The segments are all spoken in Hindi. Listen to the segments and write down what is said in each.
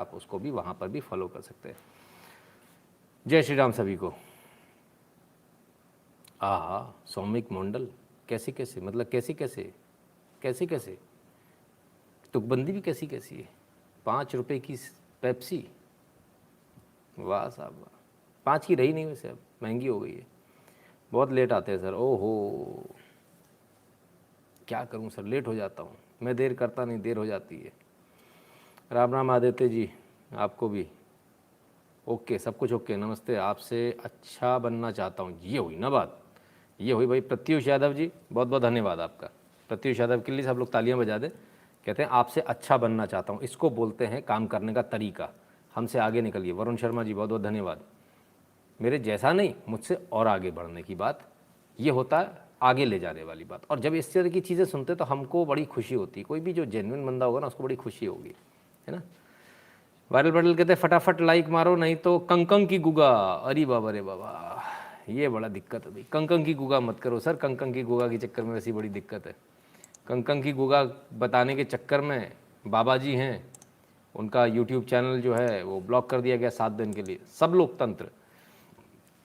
आप उसको भी वहाँ पर भी फॉलो कर सकते हैं। जय श्री राम सभी को। सौमिक मंडल, कैसे कैसे, मतलब कैसे कैसे कैसे कैसे, तुकबंदी भी कैसी कैसी है। 5 रुपये की पेप्सी, वाह साहब वाह। 5 की रही नहीं वैसे, अब महंगी हो गई है। बहुत लेट आते हैं सर, ओहो क्या करूं सर, लेट हो जाता हूं मैं, देर करता नहीं, देर हो जाती है। राम राम आदित्य जी, आपको भी ओके, सब कुछ ओके, नमस्ते। आपसे अच्छा बनना चाहता हूँ, ये हुई ना बात, ये हुई भाई। प्रत्युष यादव जी, बहुत बहुत धन्यवाद आपका। प्रत्युष यादव के लिए सब लोग तालियां बजा दें। कहते हैं आपसे अच्छा बनना चाहता हूँ, इसको बोलते हैं काम करने का तरीका, हमसे आगे निकलिए। वरुण शर्मा जी, बहुत बहुत धन्यवाद। मेरे जैसा नहीं, मुझसे और आगे बढ़ने की बात, ये होता है आगे ले जाने वाली बात। और जब इस तरह की चीज़ें सुनते तो हमको बड़ी खुशी होती है। कोई भी जो जेन्युइन बंदा होगा ना, उसको बड़ी खुशी होगी, है ना। वायरल बटल कहते हैं फटाफट लाइक मारो नहीं तो कंकंग की गुगा। अरे बाबा रे बाबा, ये बड़ा दिक्कत है भाई। कंकंग की गुगा मत करो सर, कंकंग की गुगा के चक्कर में वैसी बड़ी दिक्कत है। कंकंग की गुगा बताने के चक्कर में बाबा जी हैं, उनका यूट्यूब चैनल जो है वो ब्लॉक कर दिया गया 7 दिन के लिए। सब लोकतंत्र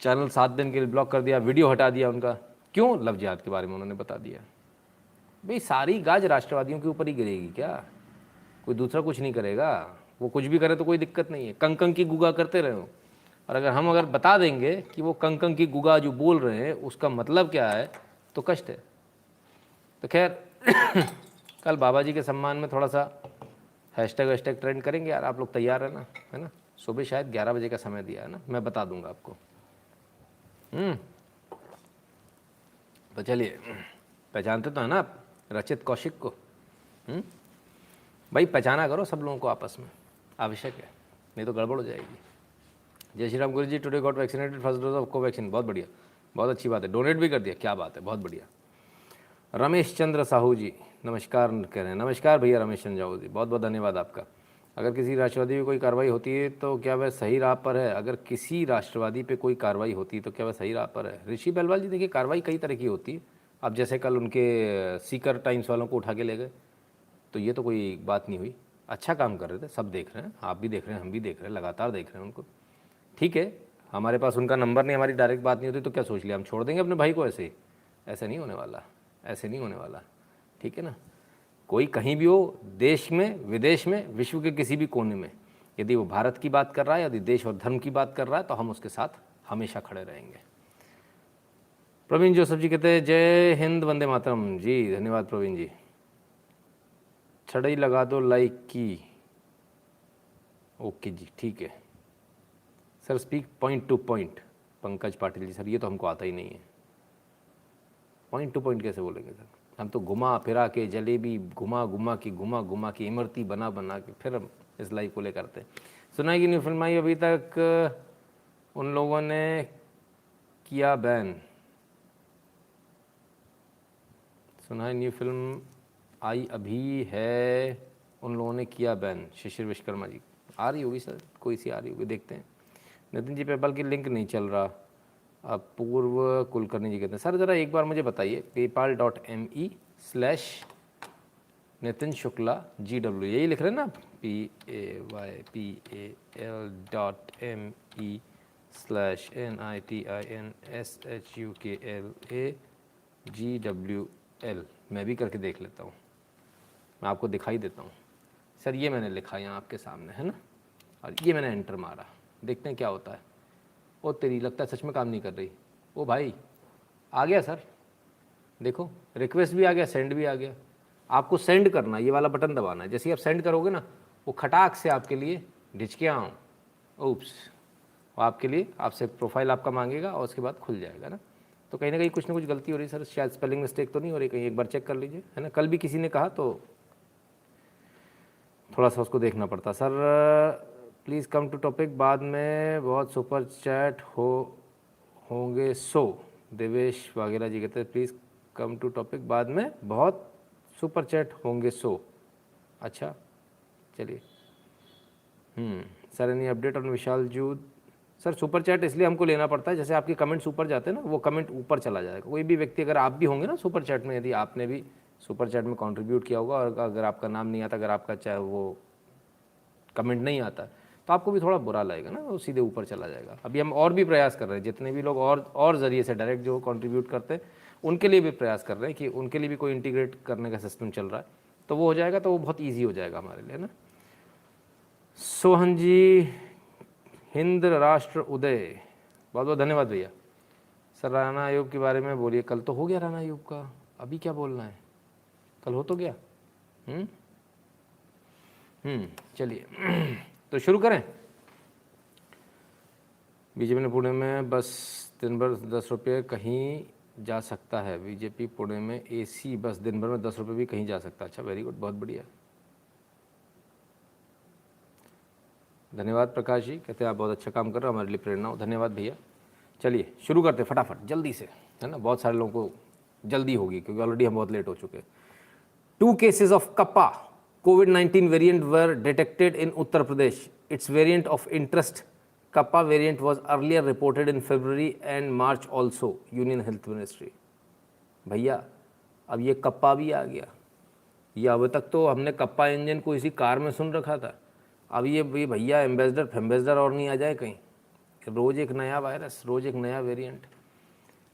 चैनल 7 दिन के लिए ब्लॉक कर दिया, वीडियो हटा दिया उनका। क्यों? लव जिहाद के बारे में उन्होंने बता दिया। भाई सारी गाज राष्ट्रवादियों के ऊपर ही गिरेगी क्या? कोई दूसरा कुछ नहीं करेगा। वो कुछ भी करे तो कोई दिक्कत नहीं है, कंकंग की गुगा करते रहे हो। और अगर हम बता देंगे कि वो कंकंग की गुगा जो बोल रहे हैं उसका मतलब क्या है, तो कष्ट है। तो खैर कल बाबा जी के सम्मान में थोड़ा सा हैशटैग वैशटैग ट्रेंड करेंगे यार, आप लोग तैयार है ना, है ना। सुबह शायद 11 बजे का समय दिया है ना, मैं बता दूंगा आपको। तो चलिए, पहचानते तो है ना आप रचित कौशिक को। भाई पहचाना करो सब लोगों को आपस में, आवश्यक है, नहीं तो गड़बड़ हो जाएगी। जय श्री राम गुरु जी, today got vaccinated first dose of Covaxin, बहुत बढ़िया, बहुत अच्छी बात है। डोनेट भी कर दिया, क्या बात है, बहुत बढ़िया। रमेश चंद्र साहू जी नमस्कार कह रहे हैं। नमस्कार भैया रमेश चंद्र साहू जी, बहुत बहुत धन्यवाद आपका। अगर किसी राष्ट्रवादी पे कोई कार्रवाई होती है तो क्या वह सही राह पर है? अगर किसी राष्ट्रवादी पे कोई कार्रवाई होती है तो क्या वह सही राह पर है? ऋषि बेलवाल जी, देखिए कार्रवाई कई तरह की होती है। अब जैसे कल उनके सीकर टाइम्स वालों को उठा के ले गए, तो ये तो कोई बात नहीं हुई। अच्छा काम कर रहे थे, सब देख रहे हैं, आप भी देख रहे हैं, हम भी देख रहे हैं, लगातार देख रहे हैं उनको। ठीक है, हमारे पास उनका नंबर नहीं, हमारी डायरेक्ट बात नहीं होती तो क्या सोच लिया हम छोड़ देंगे अपने भाई को? ऐसे ही ऐसे नहीं होने वाला, ऐसे नहीं होने वाला, ठीक है ना। कोई कहीं भी हो, देश में, विदेश में, विश्व के किसी भी कोने में, यदि वो भारत की बात कर रहा है, यदि देश और धर्म की बात कर रहा है, तो हम उसके साथ हमेशा खड़े रहेंगे। प्रवीण जोसेफ जी कहते हैं जय हिंद वंदे मातरम जी, धन्यवाद प्रवीण जी। छड़ई लगा दो लाइक की, ओके जी, ठीक है sir. Speak point to point, Pankaj Patil ji, sir ये तो हमको आता ही नहीं है, पॉइंट टू पॉइंट कैसे बोलेंगे सर? हम तो घुमा फिरा के, जलेबी घुमा घुमा की इमरती बना बना के फिर हम इस लाइफ को ले करते हैं। सुना है कि न्यू फिल्म आई, अभी तक उन लोगों ने किया बैन। सुना है न्यू फिल्म आई अभी है, उन लोगों ने किया बैन। शिशिर विश्वकर्मा जी, आ रही होगी सर, कोई सी आ रही होगी, देखते हैं। नितिन जी पेपाल की लिंक नहीं चल रहा। अब पूर्व कुलकर्णी जी कहते हैं सर ज़रा एक बार मुझे बताइए, paypal.me/नितिन शुक्ला GW, यही लिख रहे हैं ना आप? paypal.me/NITINSHUKLAGWL, मैं भी करके देख लेता हूँ, मैं आपको दिखाई देता हूँ सर। ये मैंने लिखा यहाँ आपके सामने, है ना, और ये मैंने एंटर मारा, देखते हैं क्या होता है। ओ तेरी, लगता है सच में काम नहीं कर रही। ओ भाई आ गया सर, देखो रिक्वेस्ट भी आ गया, सेंड भी आ गया। आपको सेंड करना, ये वाला बटन दबाना है। जैसे ही आप सेंड करोगे ना, वो खटाक से आपके लिए ढिचकियाँ उप्स, वो आपके लिए, आपसे प्रोफाइल आपका मांगेगा और उसके बाद खुल जाएगा ना। तो कहीं ना कहीं कुछ ना कुछ गलती हो रही है सर, शायद स्पेलिंग मिस्टेक तो नहीं हो रही कहीं, एक बार चेक कर लीजिए, है ना। कल भी किसी ने कहा तो थोड़ा सा उसको देखना पड़ता। Sir please come to topic, बाद में बहुत सुपर चैट होंगे सो। देवेश वगैरह जी कहते हैं प्लीज़ कम टू टॉपिक, बाद में बहुत सुपर चैट होंगे सो। अच्छा चलिए। Sir any update on Vishal Jood? Sir super chat इसलिए हमको लेना पड़ता है, जैसे आपके कमेंट्स ऊपर जाते हैं ना, वो कमेंट ऊपर चला जाएगा। कोई भी व्यक्ति, अगर आप भी होंगे ना सुपर चैट में, यदि आपने भी सुपर चैट में कंट्रीब्यूट किया होगा और अगर आपका नाम नहीं आता, अगर आपका चाहे वो कमेंट नहीं आता तो आपको भी थोड़ा बुरा लगेगा ना, वो सीधे ऊपर चला जाएगा। अभी हम और भी प्रयास कर रहे हैं, जितने भी लोग और ज़रिए से डायरेक्ट जो कंट्रीब्यूट करते हैं उनके लिए भी प्रयास कर रहे हैं कि उनके लिए भी कोई इंटीग्रेट करने का सिस्टम चल रहा है, तो वो हो जाएगा तो वो बहुत ईजी हो जाएगा हमारे लिए ना। सोहन जी, हिंद राष्ट्र उदय, बहुत बहुत धन्यवाद भैया। सर राणा आयोग के बारे में बोलिए। कल तो हो गया राणा आयोग का, अभी क्या बोलना है, कल हो तो गया। चलिए तो शुरू करें। बीजेपी ने पुणे में बस दिन भर 10 रुपये कहीं जा सकता है। बीजेपी पुणे में एसी बस दिन भर में 10 रुपये भी कहीं जा सकता है। अच्छा, वेरी गुड, बहुत बढ़िया, धन्यवाद प्रकाश जी, कहते हैं आप बहुत अच्छा काम कर रहे हो, हमारे लिए प्रेरणा हो। धन्यवाद भैया। चलिए शुरू करते हैं फटाफट जल्दी से, है ना, बहुत सारे लोगों को जल्दी होगी क्योंकि ऑलरेडी हम बहुत लेट हो चुके हैं। 2 cases of Kappa COVID-19 variant were detected in Uttar Pradesh. Its variant of interest, Kappa variant, was earlier reported in February and March also, Union Health Ministry. भैया अब ये कप्पा भी आ गया। ये अब तक तो हमने कप्पा इंजन को इसी कार में सुन रखा था, अब ये भैया एम्बेसडर और नहीं आ जाए कहीं। रोज़ एक नया वायरस, रोज़ एक नया वेरिएंट,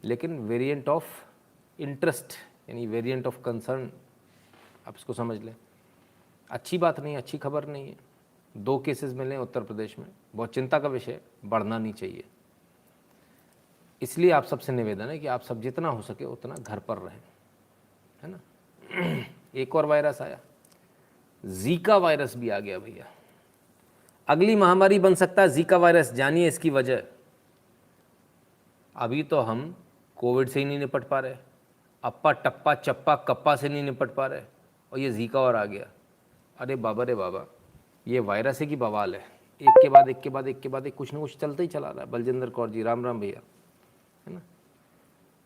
लेकिन वेरिएंट ऑफ इंटरेस्ट यानी वेरिएंट ऑफ कंसर्न, आप इसको समझ लें। अच्छी बात नहीं, अच्छी खबर नहीं है। 2 केसेस मिले उत्तर प्रदेश में, बहुत चिंता का विषय, बढ़ना नहीं चाहिए। इसलिए आप सबसे निवेदन है कि आप सब जितना हो सके उतना घर पर रहें, है ना। एक और वायरस आया, जीका वायरस भी आ गया भैया। अगली महामारी बन सकता है जीका वायरस, जानिए इसकी वजह। अभी तो हम कोविड से ही नहीं निपट पा रहे, अप्पा टप्पा चप्पा कप्पा से नहीं निपट पा रहे, और ये जीका और आ गया। अरे बाबा रे बाबा, ये वायरस है कि बवाल है, एक के बाद एक के बाद एक के बाद एक कुछ ना कुछ चलता ही चला रहा है। बलजिंदर कौर जी, राम राम भैया, है ना।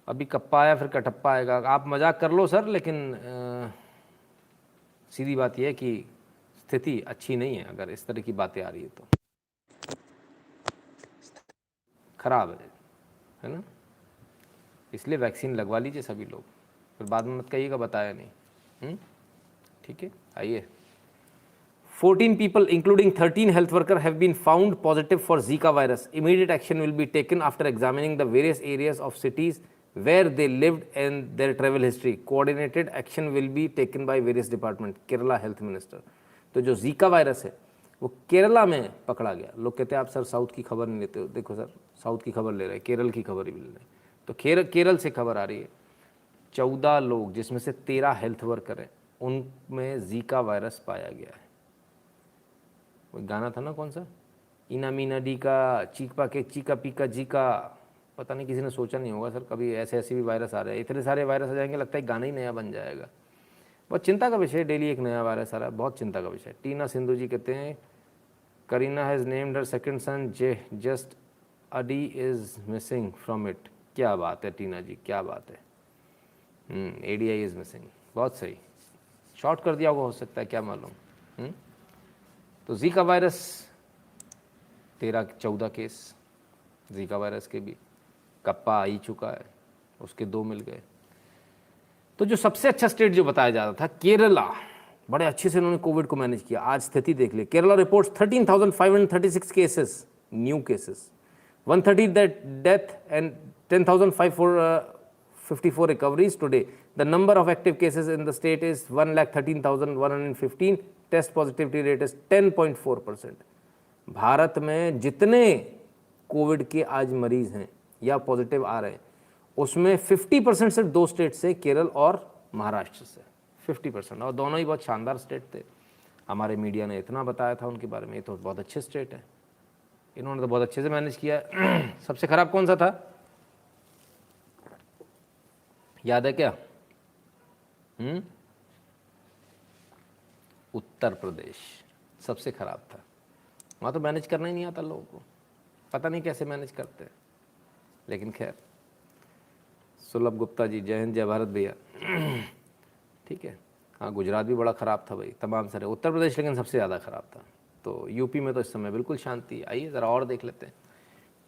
अभी कप्पा आया, फिर कटप्पा आएगा। आप मजाक कर लो सर, लेकिन सीधी बात यह है कि स्थिति अच्छी नहीं है। अगर इस तरह की बातें आ रही है तो खराब है ना। इसलिए वैक्सीन लगवा लीजिए सभी लोग, फिर बाद में मत कहिएगा बताया नहीं। ठीक है, आइए। 14 people including 13 health workers have been found positive for Zika virus. Immediate action will be taken after examining the various areas of cities where they lived and their travel history. Coordinated action will be taken by various departments. Kerala Health Minister. तो जो जीका वायरस है वो केरला में पकड़ा गया। लोग कहते हैं आप सर साउथ की खबर नहीं लेते हो। देखो सर, साउथ की खबर ले रहे हैं, केरल की खबर ही मिल रही है। तो केरल से खबर आ रही है, 14 लोग जिसमें से 13 हेल्थ वर्कर हैं, उनमें जीका वायरस पाया गया है। वो गाना था ना, कौन सा, इना मीना डी का चीका के चीका पीका जी का, पता नहीं किसी ने सोचा नहीं होगा सर कभी ऐसे भी वायरस आ रहे हैं। इतने सारे वायरस आ जाएंगे, लगता है गाना ही नया बन जाएगा। बहुत चिंता का विषय, डेली एक नया वायरस आ रहा है, बहुत चिंता का विषय। टीना सिंधु जी कहते हैं Kareena has named her second son just addy is missing from it. क्या बात है टीना जी, क्या बात है। ADI इज़ मिसिंग, बहुत सही, शॉर्ट कर दिया होगा, हो सकता है, क्या मालूम। तो Zika virus 13-14 case Zika virus के भी। कप्पा आ ही चुका है, उसके 2 मिल गए। तो जो सबसे अच्छा स्टेट जो बताया जा रहा था केरला, बड़े अच्छे से उन्होंने कोविड को मैनेज किया। आज स्थिति देख ले, Kerala reports 13,536 cases, new cases, 130 death and 10,554 recoveries today. The number of active cases in the state is 1,13,115। Test positivity rate is 10.4%। Bharat में जितने कोविड के आज मरीज हैं या पॉजिटिव आ रहे हैं, उसमें 50% सिर्फ 2 स्टेट से, केरल और महाराष्ट्र से 50%, और दोनों ही बहुत शानदार स्टेट थे। हमारे मीडिया ने इतना बताया था उनके बारे में, ये तो बहुत अच्छे स्टेट है, इन्होंने तो बहुत अच्छे से मैनेज किया। सबसे खराब कौन सा था, याद है क्या? उत्तर प्रदेश सबसे खराब था। वहाँ तो मैनेज करना ही नहीं आता लोगों को, पता नहीं कैसे मैनेज करते हैं, लेकिन खैर। सुलभ गुप्ता जी, जय हिंद जय भारत भैया। ठीक है, हाँ गुजरात भी बड़ा ख़राब था भाई, तमाम सारे। उत्तर प्रदेश लेकिन सबसे ज़्यादा ख़राब था। तो यूपी में तो इस समय बिल्कुल शांति। आइए ज़रा और देख लेते हैं।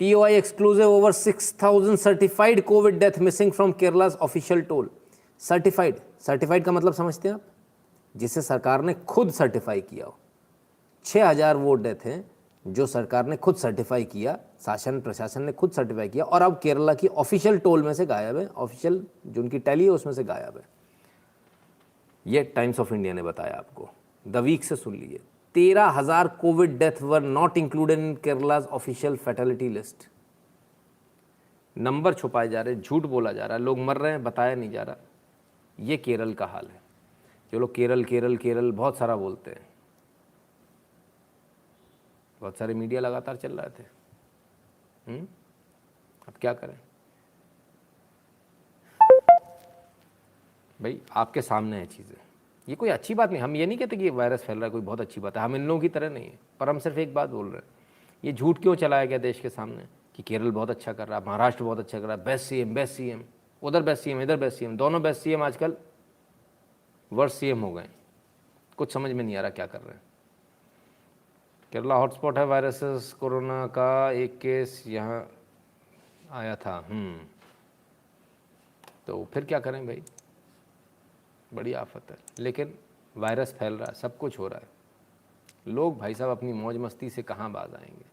TOI exclusive, over 6,000 certified Covid death missing from Kerala's official toll. Certified का मतलब समझते हैं आप? जिसे सरकार ने खुद सर्टिफाई किया हो। 6,000 वो डेथ हैं जो सरकार ने खुद सर्टिफाई किया, शासन प्रशासन ने खुद सर्टिफाई किया, और अब केरला की ऑफिशियल टोल में से गायब है, ऑफिशियल जो उनकी टैली है उसमें से गायब है। ये टाइम्स ऑफ इंडिया ने बताया आपको, द वीक से सुन लीजिए। 13,000 Covid death were not included in Kerala's official fatality list. Number छुपाए जा रहे, झूठ बोला जा रहा है, लोग मर रहे हैं, बताया नहीं जा रहा। ये केरल का हाल है। जो लोग केरल केरल केरल बहुत सारा बोलते हैं, बहुत सारे मीडिया लगातार चल रहे थे। अब क्या करें भाई, आपके सामने है चीज़ें। ये कोई अच्छी बात नहीं, हम ये नहीं कहते कि ये वायरस फैल रहा है कोई बहुत अच्छी बात है, हम इन लोगों की तरह नहीं है, पर हम सिर्फ एक बात बोल रहे हैं, ये झूठ क्यों चलाया गया देश के सामने कि केरल बहुत अच्छा कर रहा है, महाराष्ट्र बहुत अच्छा कर रहा है, बेस्ट सीएम, उधर बेस्ट सीएम, इधर बेस्ट सीएम, दोनों बेस्ट सीएम आजकल वर्स्ट सीएम हो गए। कुछ समझ में नहीं आ रहा क्या कर रहे हैं। केरला हॉटस्पॉट है वायरसेस कोरोना का, एक केस यहाँ आया था। तो फिर क्या करें भाई, बड़ी आफत है। लेकिन वायरस फैल रहा है, सब कुछ हो रहा है, लोग भाई साहब अपनी मौज मस्ती से कहाँ बाज आएंगे।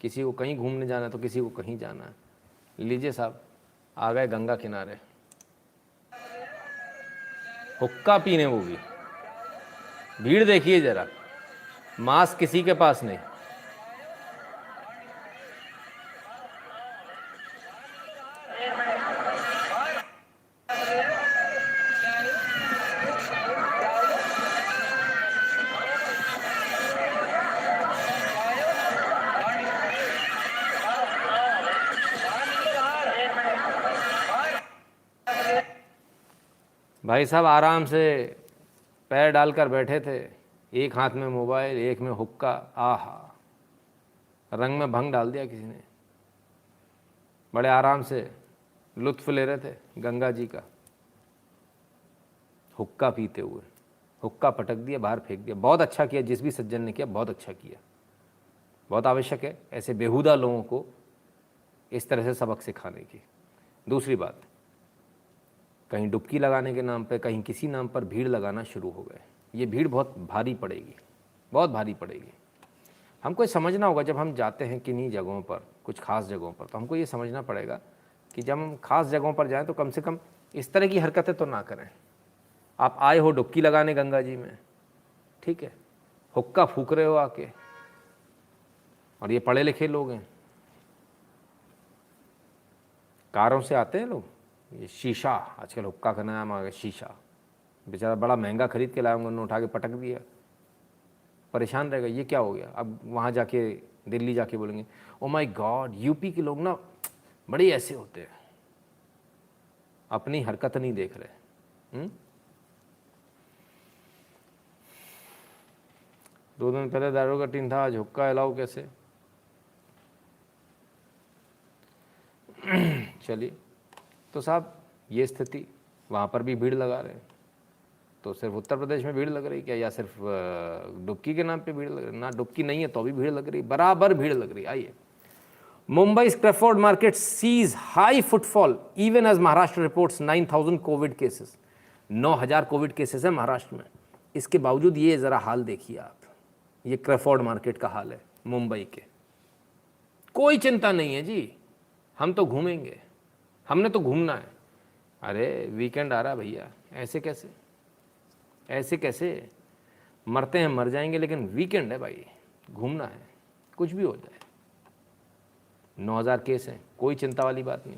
किसी को कहीं घूमने जाना है तो किसी को कहीं जाना है। लीजिए साहब, आ गए गंगा किनारे, हुक्का पीने, वो भी भीड़ देखिए जरा, मास्क किसी के पास नहीं। भाई साहब आराम से पैर डालकर बैठे थे, एक हाथ में मोबाइल, एक में हुक्का। आहा, रंग में भंग डाल दिया किसी ने। बड़े आराम से लुत्फ ले रहे थे गंगा जी का, हुक्का पीते हुए। हुक्का पटक दिया, बाहर फेंक दिया। बहुत अच्छा किया जिस भी सज्जन ने किया, बहुत अच्छा किया। बहुत आवश्यक है ऐसे बेहुदा लोगों को इस तरह से सबक सिखाने की। दूसरी बात, कहीं डुबकी लगाने के नाम पे, कहीं किसी नाम पर भीड़ लगाना शुरू हो गए। ये भीड़ बहुत भारी पड़ेगी, बहुत भारी पड़ेगी। हमको ये समझना होगा, जब हम जाते हैं किन्हीं जगहों पर, कुछ खास जगहों पर, तो हमको ये समझना पड़ेगा कि जब हम खास जगहों पर जाएं तो कम से कम इस तरह की हरकतें तो ना करें। आप आए हो डुबकी लगाने गंगा जी में, ठीक है, हुक्का फूक रहे हो आके, और ये पढ़े लिखे लोग हैं, कारों से आते हैं लोग, ये शीशा, आजकल हुक्का का नाम आ गया शीशा, बेचारा बड़ा महंगा खरीद के लाया, उन्होंने उठा के पटक दिया, परेशान रहेगा ये क्या हो गया। अब वहाँ जाके दिल्ली जाके बोलेंगे ओ माय गॉड, यूपी के लोग ना बड़े ऐसे होते हैं, अपनी हरकत नहीं देख रहे। 2 दिन पहले दारू का टीन था, आज हुक्का अलाउ कैसे। चलिए, तो साहब ये स्थिति, वहाँ पर भी भीड़ लगा रहे हैं। तो सिर्फ उत्तर प्रदेश में भीड़ लग रही क्या, या सिर्फ डुबकी के नाम पे भीड़ लग रही? ना डुबकी नहीं है तो भी भीड़ लग रही, बराबर भीड़ लग रही। आइए, Mumbai Crawford market sees high footfall even as Maharashtra reports 9,000 Covid cases. 9,000 Covid cases है महाराष्ट्र में, इसके बावजूद ये ज़रा हाल देखिए आप। ये क्रेफोर्ड मार्केट का हाल है मुंबई के। कोई चिंता नहीं है जी, हम तो घूमेंगे, हमने तो घूमना है। अरे वीकेंड आ रहा भैया, ऐसे कैसे, ऐसे कैसे? मरते हैं मर जाएंगे, लेकिन वीकेंड है भाई, घूमना है, कुछ भी हो जाए। 9,000 केस हैं, कोई चिंता वाली बात नहीं,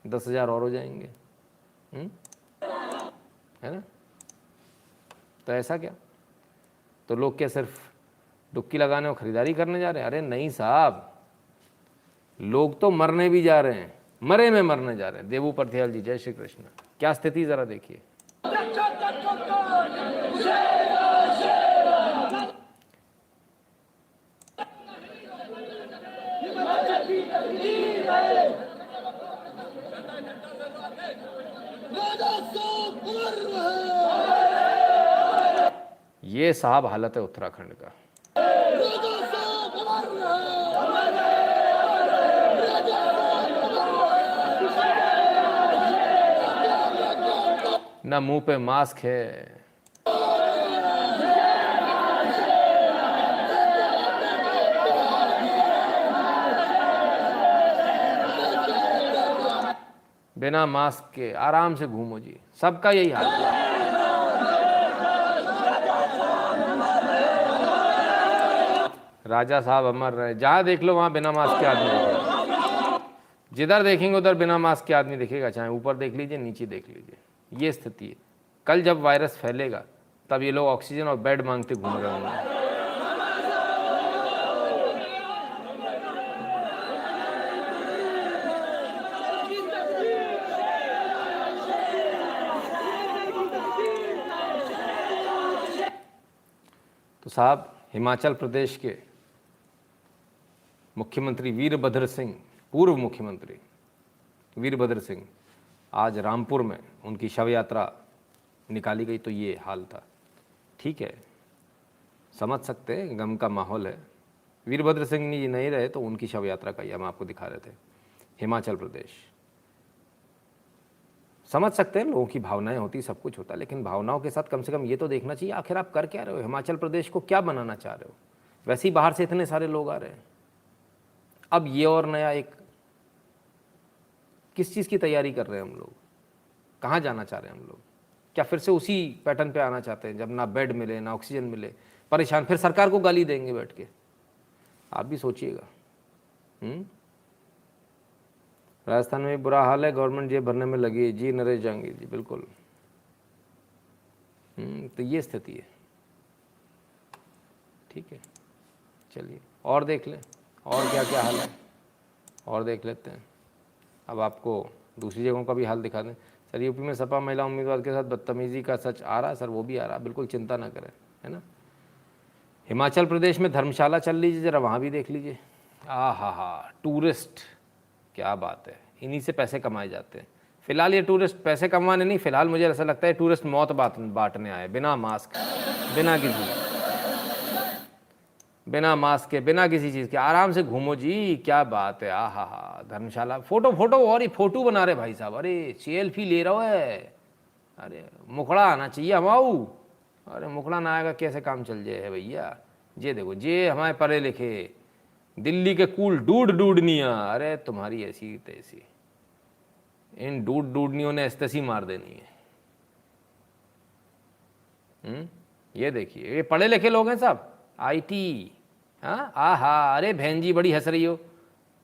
10,000 और हो जाएंगे, है ना। तो ऐसा क्या, तो लोग क्या सिर्फ डुबकी लगाने और ख़रीदारी करने जा रहे हैं? अरे नहीं साहब, लोग तो मरने भी जा रहे हैं, मरे में मरने जा रहे हैं। देवू परथियाल जी, जय श्री कृष्ण। क्या स्थिति ज़रा देखिए। ये साहब हालत है उत्तराखंड का। ना मुंह पे मास्क है, बिना मास्क के आराम से घूमो जी, सबका यही हाल है। राजा साहब अमर रहे, जहाँ देख लो वहाँ बिना मास्क के आदमी दिखेगा, जिधर देखेंगे उधर बिना मास्क के आदमी दिखेगा, चाहे ऊपर देख लीजिए नीचे देख लीजिए। ये स्थिति है। कल जब वायरस फैलेगा तब ये लोग ऑक्सीजन और बेड मांगते घूम रहे होंगे। तो साहब, हिमाचल प्रदेश के मुख्यमंत्री वीरभद्र सिंह, पूर्व मुख्यमंत्री वीरभद्र सिंह, आज रामपुर में उनकी शव यात्रा निकाली गई तो ये हाल था। ठीक है, समझ सकते हैं, गम का माहौल है। वीरभद्र सिंह जी नहीं रहे तो उनकी शव यात्रा का ये हम आपको दिखा रहे थे। हिमाचल प्रदेश, समझ सकते हैं, लोगों की भावनाएं होती, सब कुछ होता है, लेकिन भावनाओं के साथ कम से कम ये तो देखना चाहिए आखिर आप कर क्या रहे हो, हिमाचल प्रदेश को क्या बनाना चाह रहे हो। वैसे ही बाहर से इतने सारे लोग आ रहे हैं, अब ये और नया एक किस चीज़ की तैयारी कर रहे हैं हम लोग, कहाँ जाना चाह रहे हैं हम लोग? क्या फिर से उसी पैटर्न पे आना चाहते हैं, जब ना बेड मिले ना ऑक्सीजन मिले, परेशान, फिर सरकार को गाली देंगे बैठ के? आप भी सोचिएगा। राजस्थान में बुरा हाल है, गवर्नमेंट जेब भरने में लगी है जी, नरेश जहांगीर जी, बिल्कुल। तो ये स्थिति है। ठीक है, चलिए और देख लें और क्या क्या हाल है, और देख लेते हैं। अब आपको दूसरी जगहों का भी हाल दिखा दें। सर, यूपी में सपा महिला उम्मीदवार के साथ बदतमीजी का सच आ रहा? सर वो भी आ रहा, बिल्कुल चिंता ना करें, है ना। हिमाचल प्रदेश में धर्मशाला चल लीजिए, ज़रा वहाँ भी देख लीजिए। हा, टूरिस्ट, क्या बात है, इन्हीं से पैसे कमाए जाते हैं। फिलहाल ये टूरिस्ट पैसे कमाने नहीं, फिलहाल मुझे ऐसा लगता है टूरिस्ट मौत बांटने आए, बिना मास्क, बिना मास्क के, बिना किसी चीज़ के, आराम से घूमो जी, क्या बात है। हा, धर्मशाला, फोटो और ही फोटो बना रहे भाई साहब, अरे सेल्फी ले रहा है, अरे मुखड़ा आना चाहिए हमाऊ, अरे मुखड़ा ना आएगा कैसे काम चल जाए है भैया। ये देखो, ये हमारे पढ़े लिखे दिल्ली के कूल डूडनिया, अरे तुम्हारी ऐसी तैसी, इन डूडनियों ने ऐसी मार देनी है। ये देखिए, ये पढ़े लिखे लोग हैं साहब, आईटी। हाँ, अरे बहन जी बड़ी हंस रही हो,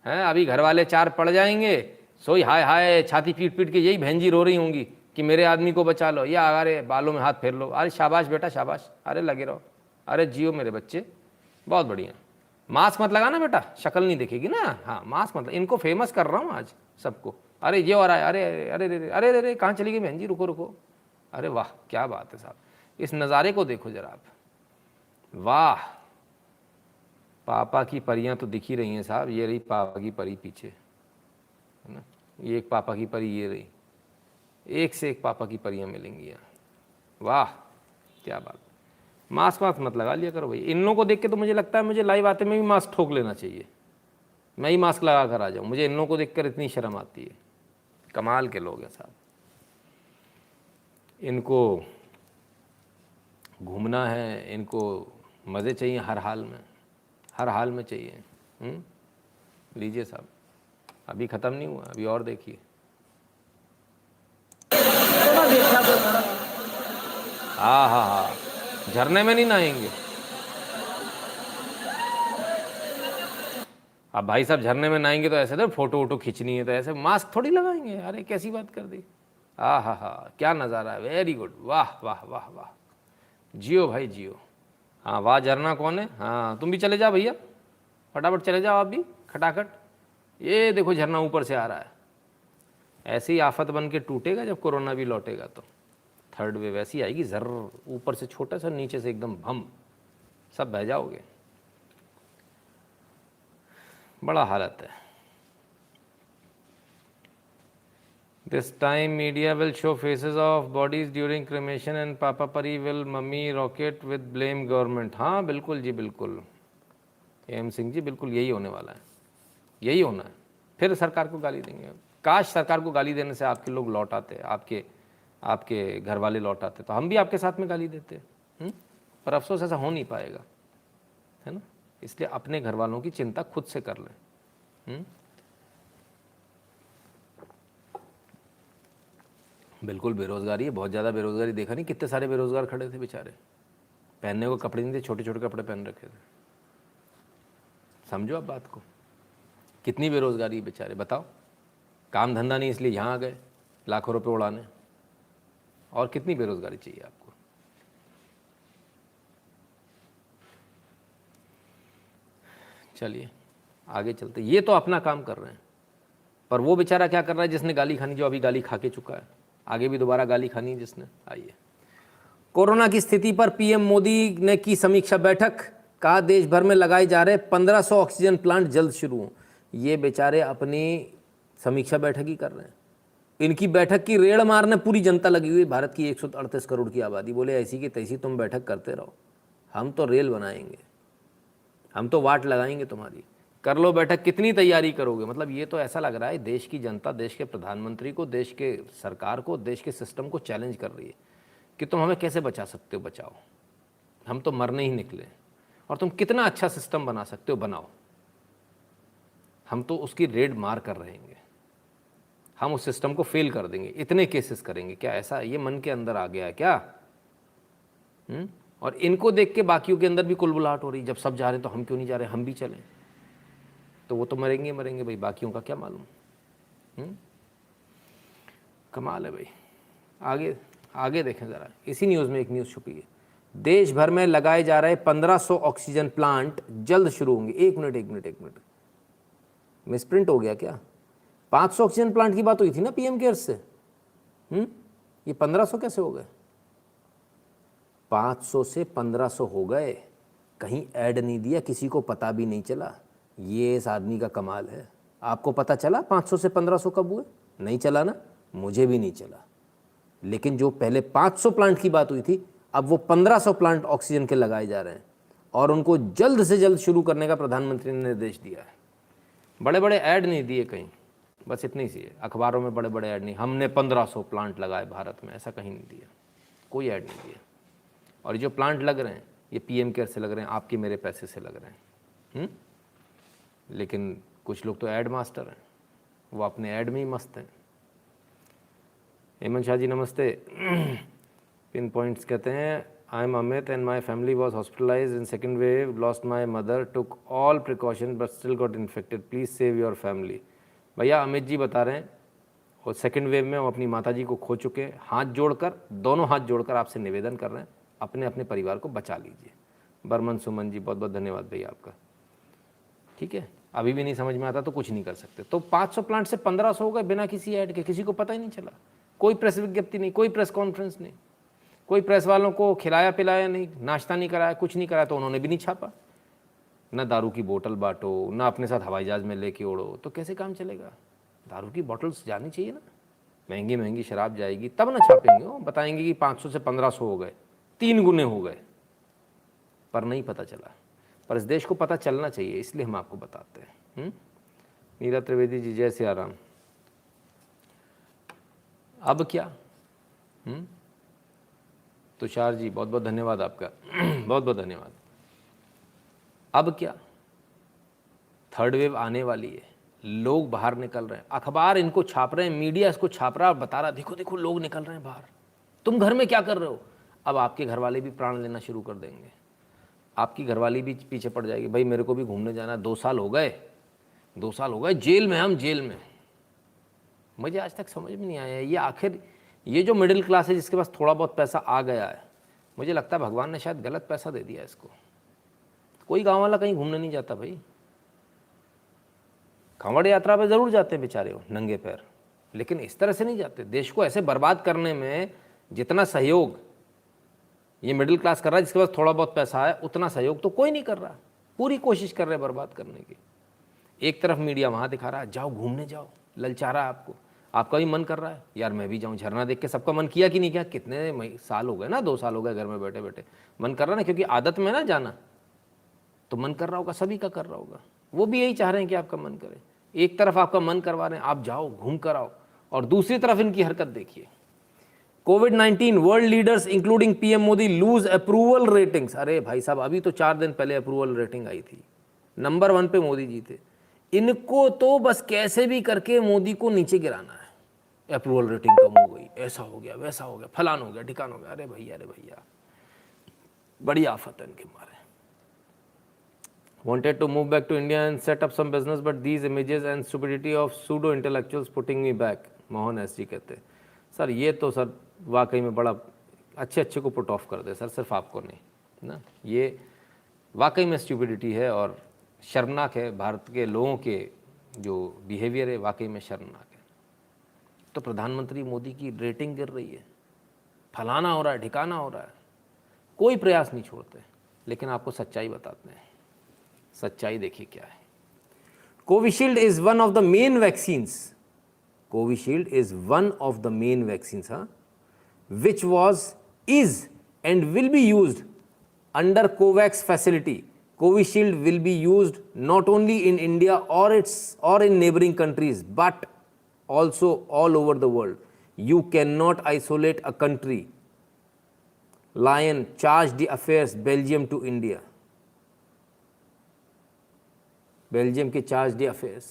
हैं, अभी घर वाले 4 पड़ जाएंगे, सोई हाय हाय छाती पीट पीट के यही बहन जी रो रही होंगी कि मेरे आदमी को बचा लो, या अरे बालों में हाथ फेर लो, अरे शाबाश बेटा शाबाश, अरे लगे रहो, अरे जियो मेरे बच्चे, बहुत बढ़िया। मास्क मत लगाना बेटा, शक्ल नहीं दिखेगी ना। हाँ, मास्क मत, इनको फेमस कर रहा हूँ आज सबको। अरे ये और आए, अरे अरे अरे अरे अरे कहाँ चली गई बहन जी, रुको रुको, अरे वाह क्या बात है साहब, इस नज़ारे को देखो जरा आप, वाह। पापा की परियां तो दिख ही रही हैं साहब, ये रही पापा की परी पीछे, है ना, ये एक पापा की परी, ये रही, एक से एक पापा की परियां मिलेंगी यहाँ, वाह क्या बात। मास्क मत लगा लिया करो भाई, इन लोगों को देख के तो मुझे लगता है मुझे लाइव आते में भी मास्क ठोक लेना चाहिए, मैं ही मास्क लगा कर आ जाऊँ, मुझे इन लोगों को देखकर इतनी शर्म आती है। कमाल के लोग हैं साहब, इनको घूमना है, इनको मज़े चाहिए हर हाल में, हर हाल में चाहिए। लीजिए साहब, अभी ख़त्म नहीं हुआ, अभी और देखिए। हाँ, झरने में नहीं नहाएंगे अब भाई साहब, झरने में नहाएंगे तो ऐसे तो फोटो वोटो खींचनी है तो ऐसे मास्क थोड़ी लगाएंगे, अरे कैसी बात कर दी। हाँ, क्या नज़ारा है, वेरी गुड, वाह वाह वाह वाह, जियो भाई जियो। हाँ वाह, झरना कौन है, हाँ तुम भी चले जाओ भैया, फटाफट चले जाओ आप भी खटाखट। ये देखो झरना ऊपर से आ रहा है, ऐसे ही आफत बन के टूटेगा जब कोरोना भी लौटेगा तो, थर्ड वेव ऐसी आएगी, जर्र ऊपर से छोटा सा, नीचे से एकदम भम, सब बह जाओगे, बड़ा हालत है। This time media will show faces of bodies during cremation and Papa Pari will mummy rocket with blame government। हाँ बिल्कुल जी बिल्कुल, एम सिंह जी बिल्कुल यही होने वाला है, यही होना है, फिर सरकार को गाली देंगे। काश सरकार को गाली देने से आपके लोग लौट आते, आपके घर वाले लौट आते तो हम भी आपके साथ में गाली देते, पर अफसोस ऐसा हो नहीं पाएगा, है ना। इसलिए अपने घर वालों की चिंता खुद से कर लें। बिल्कुल बेरोजगारी है, बहुत ज़्यादा बेरोजगारी। देखा नहीं कितने सारे बेरोजगार खड़े थे बेचारे, पहनने को कपड़े नहीं थे, छोटे छोटे कपड़े पहन रखे थे। समझो आप बात को, कितनी बेरोजगारी है बेचारे, बताओ। काम धंधा नहीं इसलिए यहाँ आ गए लाखों रुपए उड़ाने, और कितनी बेरोजगारी चाहिए आपको। चलिए आगे चलते। ये तो अपना काम कर रहे हैं, पर वो बेचारा क्या कर रहा है जिसने गाली खानी, जो अभी गाली खा के चुका है, आगे भी दोबारा गाली खानी है जिसने। आइए, कोरोना की स्थिति पर पीएम मोदी ने की समीक्षा बैठक, कहा देश भर में लगाए जा रहे 1500 ऑक्सीजन प्लांट जल्द शुरू हों। ये बेचारे अपनी समीक्षा बैठक ही कर रहे हैं। इनकी बैठक की रेड़ मारने पूरी जनता लगी हुई, भारत की 138 करोड़ की आबादी। बोले ऐसी की तैसी तुम बैठक करते रहो, हम तो रेल बनाएंगे, हम तो वाट लगाएंगे तुम्हारी, कर लो बैठक। कितनी तैयारी करोगे? मतलब ये तो ऐसा लग रहा है देश की जनता देश के प्रधानमंत्री को, देश के सरकार को, देश के सिस्टम को चैलेंज कर रही है कि तुम हमें कैसे बचा सकते हो, बचाओ, हम तो मरने ही निकले, और तुम कितना अच्छा सिस्टम बना सकते हो, बनाओ, हम तो उसकी रेड मार कर रहेंगे, हम उस सिस्टम को फेल कर देंगे, इतने केसेस करेंगे। क्या ऐसा ये मन के अंदर आ गया है क्या? और इनको देख के बाकियों के अंदर भी कुलबुलाहट हो रही, जब सब जा रहे हैं तो हम क्यों नहीं जा रहे, हम भी चलें। तो वो तो मरेंगे मरेंगे भाई, बाकियों का क्या मालूम। कमाल है भाई। आगे आगे देखें ज़रा, इसी न्यूज़ में एक न्यूज़ छुपी है, देश भर में लगाए जा रहे 1500 ऑक्सीजन प्लांट जल्द शुरू होंगे। एक मिनट, मिसप्रिंट हो गया क्या? 500 ऑक्सीजन प्लांट की बात हुई थी ना पीएम केयर्स से। ये 1500 कैसे हो गए? 500 से 1500 हो गए, कहीं ऐड नहीं दिया, किसी को पता भी नहीं चला। ये इस आदमी का कमाल है। आपको पता चला 500 से 1500 कब हुए? नहीं चला ना, मुझे भी नहीं चला। लेकिन जो पहले 500 प्लांट की बात हुई थी, अब वो 1500 प्लांट ऑक्सीजन के लगाए जा रहे हैं, और उनको जल्द से जल्द शुरू करने का प्रधानमंत्री ने निर्देश दिया है। बड़े बड़े ऐड नहीं दिए कहीं, बस इतनी सी है, अखबारों में बड़े बड़े ऐड नहीं, हमने 1500 प्लांट लगाए भारत में, ऐसा कहीं नहीं दिया, कोई ऐड नहीं दिया। और ये जो प्लांट लग रहे हैं ये पीएम केयर से लग रहे हैं, आपके मेरे पैसे से लग रहे हैं। लेकिन कुछ लोग तो ऐड मास्टर हैं, वो अपने ऐड में ही मस्त हैं। हेमंत शाह जी नमस्ते। पिन पॉइंट्स कहते हैं, I am Amit and my family was hospitalize in second wave, lost my mother, took all precaution but still got infected, please save your family. भैया अमित जी बता रहे हैं, और सेकेंड वेव में वो अपनी माता जी को खो चुके हैं। हाथ जोड़कर, दोनों हाथ जोड़कर आपसे निवेदन कर रहे हैं, अपने अपने परिवार को बचा लीजिए। बर्मन सुमन जी बहुत बहुत धन्यवाद भैया आपका। ठीक है, अभी भी नहीं समझ में आता तो कुछ नहीं कर सकते। तो 500 प्लांट से 1500 हो गए बिना किसी ऐड के, किसी को पता ही नहीं चला, कोई प्रेस विज्ञप्ति नहीं, कोई प्रेस कॉन्फ्रेंस नहीं, कोई प्रेस वालों को खिलाया पिलाया नहीं, नाश्ता नहीं कराया, कुछ नहीं कराया, तो उन्होंने भी नहीं छापा। ना दारू की बोतल बांटो, ना अपने साथ हवाई जहाज में लेके उड़ो, तो कैसे काम चलेगा? दारू की बोतल्स जानी चाहिए ना, महंगी महंगी शराब जाएगी तब ना छापेंगे। वो बताएंगे कि 500 से 1500 हो गए, 3 गुने हो गए, पर नहीं पता चला। पर इस देश को पता चलना चाहिए, इसलिए हम आपको बताते हैं। मीरा त्रिवेदी जी जय सिया राम। अब क्या? तुषार जी बहुत बहुत धन्यवाद आपका, बहुत बहुत धन्यवाद। अब क्या? थर्ड वेव आने वाली है, लोग बाहर निकल रहे हैं, अखबार इनको छाप रहे हैं, मीडिया इसको छाप रहा है, बता रहा देखो देखो लोग निकल रहे हैं बाहर, तुम घर में क्या कर रहे हो? अब आपके घर वाले भी प्राण लेना शुरू कर देंगे, आपकी घरवाली भी पीछे पड़ जाएगी, भाई मेरे को भी घूमने जाना, 2 साल हो गए, 2 साल हो गए जेल में, हम जेल में। मुझे आज तक समझ में नहीं आया ये आखिर, ये जो मिडिल क्लास है जिसके पास थोड़ा बहुत पैसा आ गया है, मुझे लगता है भगवान ने शायद गलत पैसा दे दिया इसको। कोई गाँव वाला कहीं घूमने नहीं जाता भाई, कांवड़ यात्रा पे ज़रूर जाते हैं बेचारे हो नंगे पैर, लेकिन इस तरह से नहीं जाते। देश को ऐसे बर्बाद करने में जितना सहयोग ये मिडिल क्लास कर रहा है, जिसके पास थोड़ा बहुत पैसा है, उतना सहयोग तो कोई नहीं कर रहा। पूरी कोशिश कर रहे हैं बर्बाद करने की। एक तरफ मीडिया वहाँ दिखा रहा है जाओ घूमने जाओ, ललचा रहा है आपको, आपका भी मन कर रहा है यार मैं भी जाऊँ, झरना देख के सबका मन किया कि नहीं किया? कितने साल हो गए ना, 2 साल हो गए घर में बैठे बैठे, मन कर रहा ना, क्योंकि आदत में ना जाना, तो मन कर रहा होगा, सभी का कर रहा होगा। वो भी यही चाह रहे हैं कि आपका मन करे। एक तरफ आपका मन करवा रहे हैं आप जाओ घूम कर आओ, और दूसरी तरफ इनकी हरकत देखिए। कोविड-19 world leaders including PM Modi lose approval ratings. अरे भाई साहब, अभी तो 4 दिन पहले अप्रूवल रेटिंग आई थी, नंबर 1 पे मोदी जी थे। इनको तो बस कैसे भी करके मोदी को नीचे गिराना है, अप्रूवल रेटिंग कम हो गई, ऐसा हो गया, वैसा हो गया, फलान हो गया, ठिकान हो गया। अरे भैया बड़ी आफत है इनके मारे। Wanted to move back to India and set up some business, but these images and stupidity of pseudo intellectuals putting me back. Mohan S G कहते हैं सर ये तो सर वाकई में बड़ा अच्छे को पुट ऑफ कर दे सर, सिर्फ आपको नहीं ना, ये वाकई में स्टूपिडिटी है और शर्मनाक है। भारत के लोगों के जो बिहेवियर है वाकई में शर्मनाक है। तो प्रधानमंत्री मोदी की रेटिंग गिर रही है, फलाना हो रहा है, ठिकाना हो रहा है, कोई प्रयास नहीं छोड़ते। लेकिन आपको सच्चाई बताते हैं, सच्चाई देखिए क्या है। Covishield is one of the main vaccines, Covishield is one of the main vaccines which was, is and will be used under COVAX facility. Covishield will be used not only in India or in neighboring countries, but also all over the world. You cannot isolate a country. Lion charged the affairs Belgium to India. Belgium के चार्ज डी अफेयर्स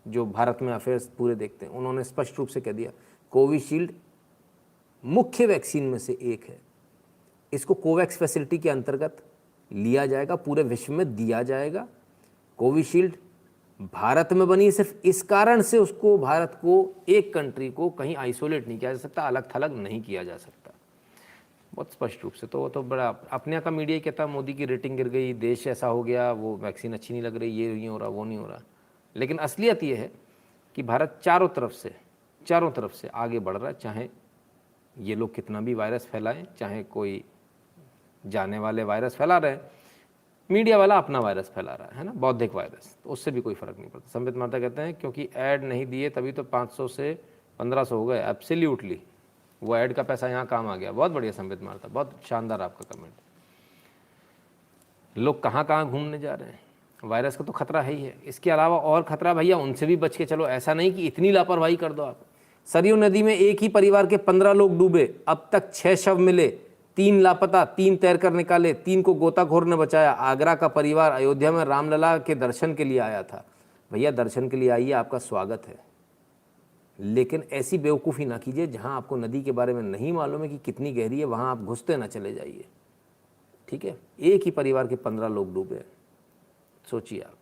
जो भारत में अफेयर्स पूरे देखते हैं, उन्होंने स्पष्ट रूप से कह दिया कोविशील्ड मुख्य वैक्सीन में से एक है, इसको कोवैक्स फैसिलिटी के अंतर्गत लिया जाएगा, पूरे विश्व में दिया जाएगा। कोविशील्ड भारत में बनी सिर्फ इस कारण से उसको, भारत को, एक कंट्री को कहीं आइसोलेट नहीं किया जा सकता, अलग थलग नहीं किया जा सकता, बहुत स्पष्ट रूप से। तो वो तो बड़ा अपने का मीडिया कहता मोदी की रेटिंग गिर गई, देश ऐसा हो गया, वो वैक्सीन अच्छी नहीं लग रही, ये नहीं हो रहा, वो नहीं हो रहा। लेकिन असलियत ये है कि भारत चारों तरफ से आगे बढ़ रहा है, चाहे ये लोग कितना भी वायरस फैलाएं, चाहे कोई जाने वाले वायरस फैला रहे हैं, मीडिया वाला अपना वायरस फैला रहा है ना, बौद्धिक वायरस, तो उससे भी कोई फ़र्क नहीं पड़ता। संबित माता कहते हैं क्योंकि ऐड नहीं दिए तभी तो 500 से 1500 हो गए, एब्सोल्युटली वो ऐड का पैसा यहाँ काम आ गया। बहुत बढ़िया संबित माता, बहुत शानदार आपका कमेंट। लोग कहाँ कहाँ घूमने जा रहे हैं, वायरस का तो खतरा है ही है, इसके अलावा और खतरा भैया उनसे भी बच के चलो। ऐसा नहीं कि इतनी लापरवाही कर दो आप। सरयू नदी में एक ही परिवार के 15 लोग डूबे, अब तक 6 शव मिले, 3 लापता, 3 तैरकर निकाले, 3 को गोताखोर ने बचाया। आगरा का परिवार अयोध्या में रामलला के दर्शन के लिए आया था। भैया दर्शन के लिए आइए, आपका स्वागत है, लेकिन ऐसी बेवकूफ़ी ना कीजिए जहां आपको नदी के बारे में नहीं मालूम है कि कितनी गहरी है, वहां आप घुसते ना चले जाइए, ठीक है। एक ही परिवार के 15 लोग डूबे, सोचिए आप।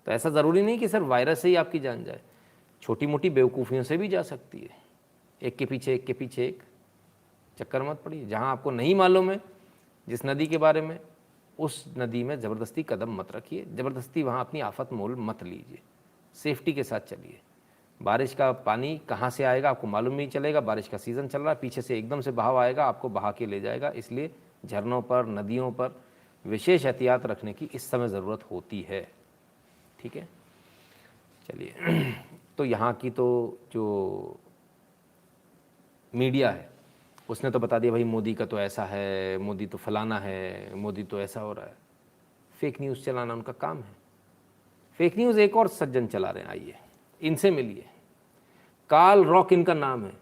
तो ऐसा ज़रूरी नहीं कि सर वायरस से ही आपकी जान जाए, छोटी मोटी बेवकूफ़ियों से भी जा सकती है। एक के पीछे एक चक्कर मत पड़िए। जहाँ आपको नहीं मालूम है जिस नदी के बारे में, उस नदी में ज़बरदस्ती कदम मत रखिए, ज़बरदस्ती वहाँ अपनी आफत मोल मत लीजिए, सेफ्टी के साथ चलिए। बारिश का पानी कहाँ से आएगा आपको मालूम नहीं चलेगा, बारिश का सीज़न चल रहा है, पीछे से एकदम से बहाव आएगा, आपको बहा के ले जाएगा। इसलिए झरनों पर, नदियों पर विशेष एहतियात रखने की इस समय ज़रूरत होती है, ठीक है। चलिए, तो यहाँ की तो जो मीडिया है उसने तो बता दिया भाई मोदी का तो ऐसा है, मोदी तो फलाना है, मोदी तो ऐसा हो रहा है। फेक न्यूज़ चलाना उनका काम है। फेक न्यूज़ एक और सज्जन चला रहे हैं, आइए इनसे मिलिए। कार्ल रॉक इनका नाम है।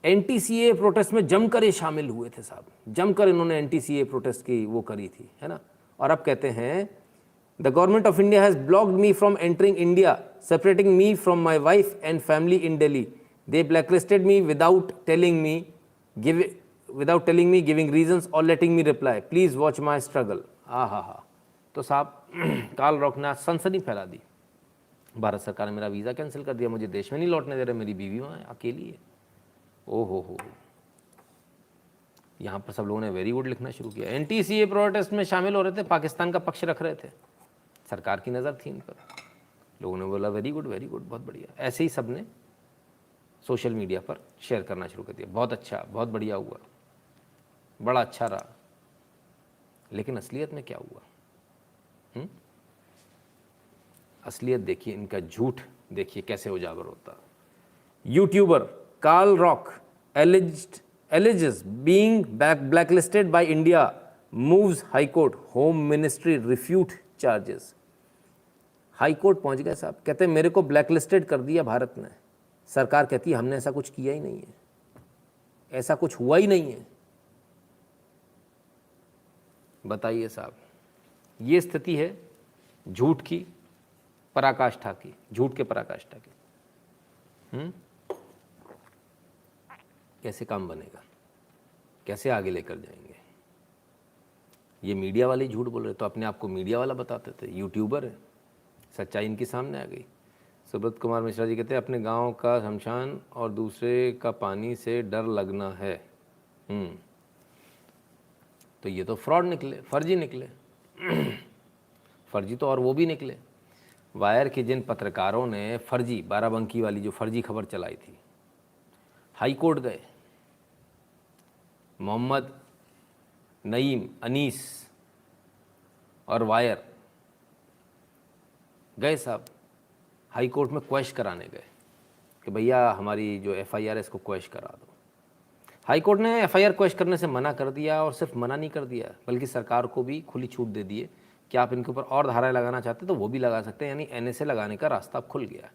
एनटीसीए प्रोटेस्ट में जमकर ये शामिल हुए थे साहब, जमकर इन्होंने एनटीसीए प्रोटेस्ट की वो करी थी, है ना। और अब कहते हैं the government of India has blocked me from entering India, separating me from my wife and family in Delhi. They blacklisted me without telling me, giving reasons और letting me reply. Please watch my struggle. हा। तो साहब कार्ल रॉक ने आज सनसनी फैला दी। भारत सरकार ने मेरा वीज़ा कैंसिल कर दिया, मुझे देश में नहीं लौटने दे रहे, मेरी बीवी वहाँ है, अकेली है। हो यहाँ पर सब लोगों ने वेरी गुड लिखना शुरू किया। एनटीसीए प्रोटेस्ट में शामिल हो रहे थे, पाकिस्तान का पक्ष रख रहे थे, सरकार की नज़र थी इन पर। लोगों ने बोला वेरी गुड, बहुत बढ़िया। ऐसे ही सब ने सोशल मीडिया पर शेयर करना शुरू कर दिया, बहुत अच्छा, बहुत बढ़िया हुआ, बड़ा अच्छा रहा। लेकिन असलियत में क्या हुआ? असलियत देखिए, इनका झूठ देखिए कैसे उजागर होता। YouTuber Carl Rock alleges being blacklisted by India, moves High Court, Home Ministry refute charges। High court पहुंच गए साहब, कहते हैं मेरे को ब्लैकलिस्टेड कर दिया भारत ने। सरकार कहती है हमने ऐसा कुछ किया ही नहीं है, ऐसा कुछ हुआ ही नहीं है। बताइए साहब, ये स्थिति है झूठ की पराकाष्ठा की, झूठ के पराकाष्ठा की। कैसे काम बनेगा, कैसे आगे लेकर जाएंगे? ये मीडिया वाले झूठ बोल रहे, तो अपने आप को मीडिया वाला बताते थे, यूट्यूबर है, सच्चाई इनके सामने आ गई। सुब्रत कुमार मिश्रा जी कहते हैं अपने गांव का शमशान और दूसरे का पानी से डर लगना है। तो ये तो फ्रॉड निकले, फर्जी निकले। फर्जी तो और वो भी निकले। वायर के जिन पत्रकारों ने फर्जी बाराबंकी वाली जो फर्जी खबर चलाई थी, हाई कोर्ट गए, मोहम्मद नईम, अनीस और वायर गए साहब हाई कोर्ट में क्वैश कराने गए कि भैया हमारी जो एफआईआर है इसको क्वैश करा दो। हाई कोर्ट ने एफआईआर क्वैश करने से मना कर दिया, और सिर्फ मना नहीं कर दिया बल्कि सरकार को भी खुली छूट दे दी है कि आप इनके ऊपर और धाराएं लगाना चाहते तो वो भी लगा सकते हैं, यानी एनएसए लगाने का रास्ता अब खुल गया।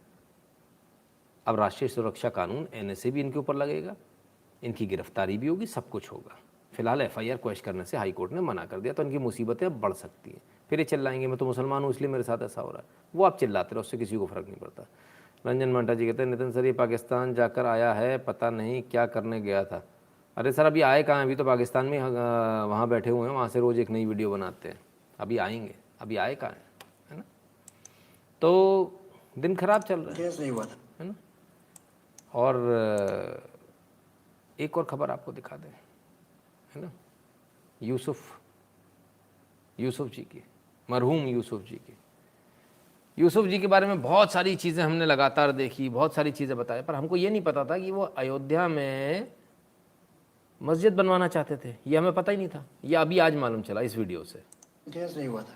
अब राष्ट्रीय सुरक्षा कानून एनएसए भी इनके ऊपर लगेगा, इनकी गिरफ्तारी भी होगी, सब कुछ होगा। फिलहाल एफआईआर क्वैश करने से हाई कोर्ट ने मना कर दिया, तो इनकी मुसीबतें अब बढ़ सकती हैं। फिर ये चिल्लाएंगे मैं तो मुसलमान हूँ इसलिए मेरे साथ ऐसा हो रहा है, वो आप चिल्लाते रहो, उससे किसी को फ़र्क नहीं पड़ता। रंजन मंटा जी कहते हैं नितिन सर ये पाकिस्तान जाकर आया है, पता नहीं क्या करने गया था। अरे सर अभी आए कहाँ, अभी तो पाकिस्तान में वहाँ बैठे हुए हैं, वहाँ से रोज़ एक नई वीडियो बनाते हैं। अभी आएंगे, अभी आए कहाँ हैं, है ना? तो दिन खराब चल रहा है ना? और एक और ख़बर आपको दिखा दें, है ना, यूसुफ जी की, मरहूम यूसुफ जी की। यूसुफ जी के बारे में बहुत सारी चीज़ें हमने लगातार देखी, बहुत सारी चीज़ें बताई, पर हमको ये नहीं पता था कि वो अयोध्या में मस्जिद बनवाना चाहते थे, ये हमें पता ही नहीं था। ये अभी आज मालूम चला इस वीडियो से। नहीं हुआ था।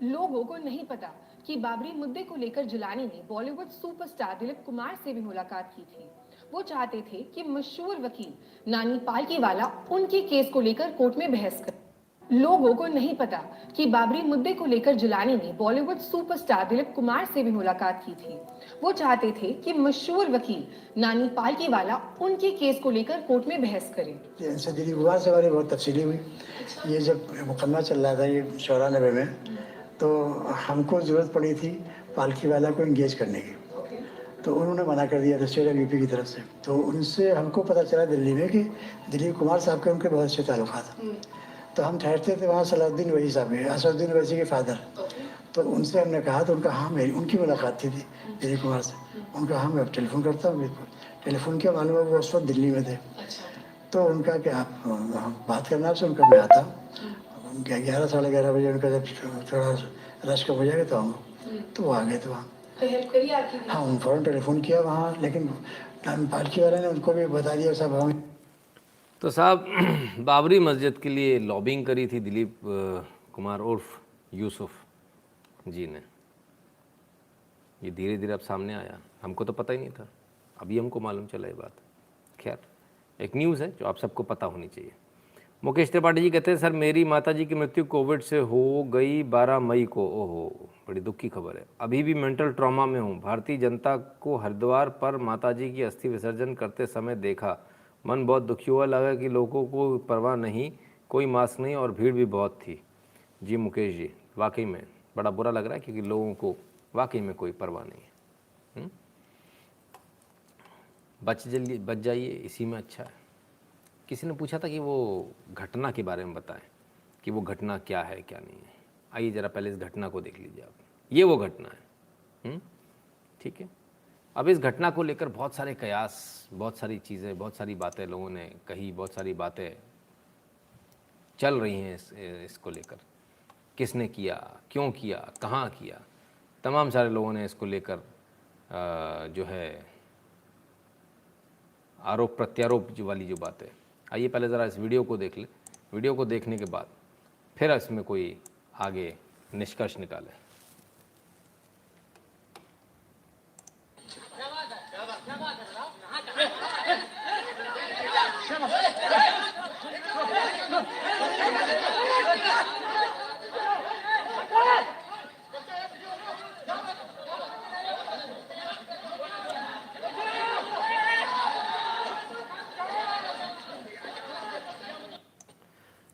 लोगों को नहीं पता कि बाबरी मुद्दे को लेकर जिलानी ने बॉलीवुड सुपरस्टार दिलीप कुमार से भी मुलाकात की थी। वो चाहते थे कि मशहूर वकील नानी पालकीवाला उनके केस को लेकर कोर्ट में बहस करे। लोगों को नहीं पता कि बाबरी मुद्दे को लेकर जिलानी ने बॉलीवुड सुपरस्टार दिलीप कुमार से भी मुलाकात की थी। वो चाहते थे कि मशहूर वकील नानी पालकीवाला उनके केस को लेकर कोर्ट में बहस करे। दिलीप कुमार से हमारी बहुत तफसीली हुई। ये जब मुकदमा चल रहा था ये 94 में, तो हमको ज़रूरत पड़ी थी पालकीवाला को इंगेज करने की, तो उन्होंने मना कर दिया था स्टेट ऑफ यूपी की तरफ से। तो उनसे हमको पता चला दिल्ली में कि दिलीप कुमार साहब के उनके बहुत अच्छे ताल्लुकात हैं। तो हम ठहरते थे वहाँ सलाउद्दीन वैसी साहब में, असदुद्दीन वैसी के फादर। तो उनसे हमने कहा, तो उनका हाँ, मेरी उनकी मुलाकात थी दिलीप कुमार से। उनका हाँ, मैं अब टेलीफोन करता हूँ। टेलीफोन किया, मालूम है वो उस वक्त दिल्ली में थे। तो उनका क्या आप बात करना आपसे, उनका मैं आता हूँ 11 साढ़े 11 बजे। उनका जब थोड़ा रश कम हो जाएगा तो आऊँगा। तो वो आ गए थे वहाँ। हाँ, उन फ़ौरन टेलीफोन किया वहाँ, लेकिन पालकी वाले ने उनको भी बता दिया सब हम। तो साहब बाबरी मस्जिद के लिए लॉबिंग करी थी दिलीप कुमार उर्फ यूसुफ जी ने। ये धीरे धीरे अब सामने आया, हमको तो पता ही नहीं था, अभी हमको मालूम चला ये बात। खैर एक न्यूज़ है जो आप सबको पता होनी चाहिए। मुकेश त्रिपाठी जी कहते हैं सर मेरी माताजी की मृत्यु कोविड से हो गई 12 मई को। ओहो, बड़ी दुख की खबर है। अभी भी मेंटल ट्रॉमा में हूँ। भारतीय जनता को हरिद्वार पर माताजी की अस्थि विसर्जन करते समय देखा, मन बहुत दुखी हुआ, लगा कि लोगों को परवाह नहीं, कोई मास्क नहीं और भीड़ भी बहुत थी। जी मुकेश जी, वाकई में बड़ा बुरा लग रहा है क्योंकि लोगों को वाकई में कोई परवाह नहीं है। बच जाइए, इसी में अच्छा है। किसी ने पूछा था कि वो घटना के बारे में बताएं कि वो घटना क्या है क्या नहीं है। आइए ज़रा पहले इस घटना को देख लीजिए आप। ये वो घटना है, ठीक है। अब इस घटना को लेकर बहुत सारे कयास, बहुत सारी चीज़ें, बहुत सारी बातें लोगों ने कही, बहुत सारी बातें चल रही हैं इसको लेकर। किसने किया, क्यों किया, कहाँ किया, तमाम सारे लोगों ने इसको लेकर जो है आरोप प्रत्यारोप वाली जो बातें। आइए पहले ज़रा इस वीडियो को देख लें। वीडियो को देखने के बाद फिर इसमें कोई आगे निष्कर्ष निकालें।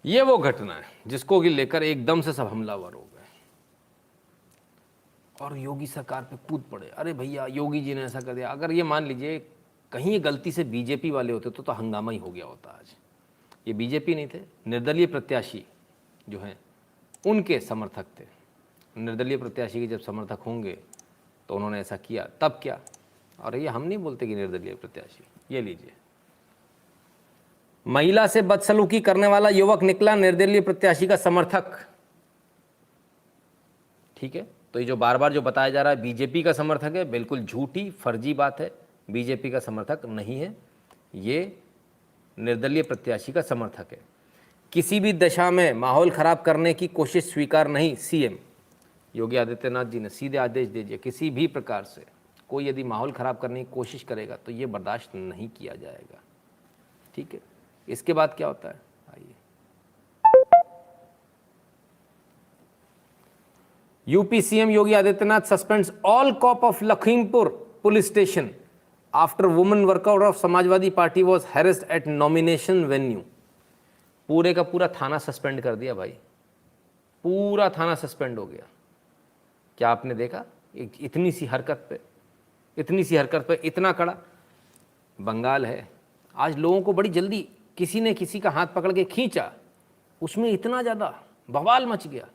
ये वो घटना है जिसको कि लेकर एकदम से सब हमलावर हो गए और योगी सरकार पे कूद पड़े। अरे भैया योगी जी ने ऐसा कर दिया। अगर ये मान लीजिए कहीं ये गलती से बीजेपी वाले होते तो हंगामा ही हो गया होता आज। ये बीजेपी नहीं थे, निर्दलीय प्रत्याशी जो हैं उनके समर्थक थे। निर्दलीय प्रत्याशी के जब समर्थक होंगे तो उन्होंने ऐसा किया, तब क्या। और ये हम नहीं बोलते कि निर्दलीय प्रत्याशी, ये लीजिए, महिला से बदसलूकी करने वाला युवक निकला निर्दलीय प्रत्याशी का समर्थक। ठीक है, तो ये जो बार बार जो बताया जा रहा है बीजेपी का समर्थक है, बिल्कुल झूठी फर्जी बात है। बीजेपी का समर्थक नहीं है, ये निर्दलीय प्रत्याशी का समर्थक है। किसी भी दशा में माहौल खराब करने की कोशिश स्वीकार नहीं। सीएम योगी आदित्यनाथ जी ने सीधे आदेश दे दिया, किसी भी प्रकार से कोई यदि माहौल खराब करने की कोशिश करेगा तो ये बर्दाश्त नहीं किया जाएगा। ठीक है, इसके बाद क्या होता है आइए। UP CM Yogi Adityanath suspends all cop of Lakhimpur police station after women workout of Samajwadi party was harassed at nomination venue. पूरे का पूरा थाना सस्पेंड कर दिया भाई, पूरा थाना सस्पेंड हो गया। क्या आपने देखा इतनी सी हरकत पे इतना कड़ा। बंगाल है, आज लोगों को बड़ी जल्दी किसी ने किसी का हाथ पकड़ के खींचा, उसमें इतना ज़्यादा बवाल मच गया।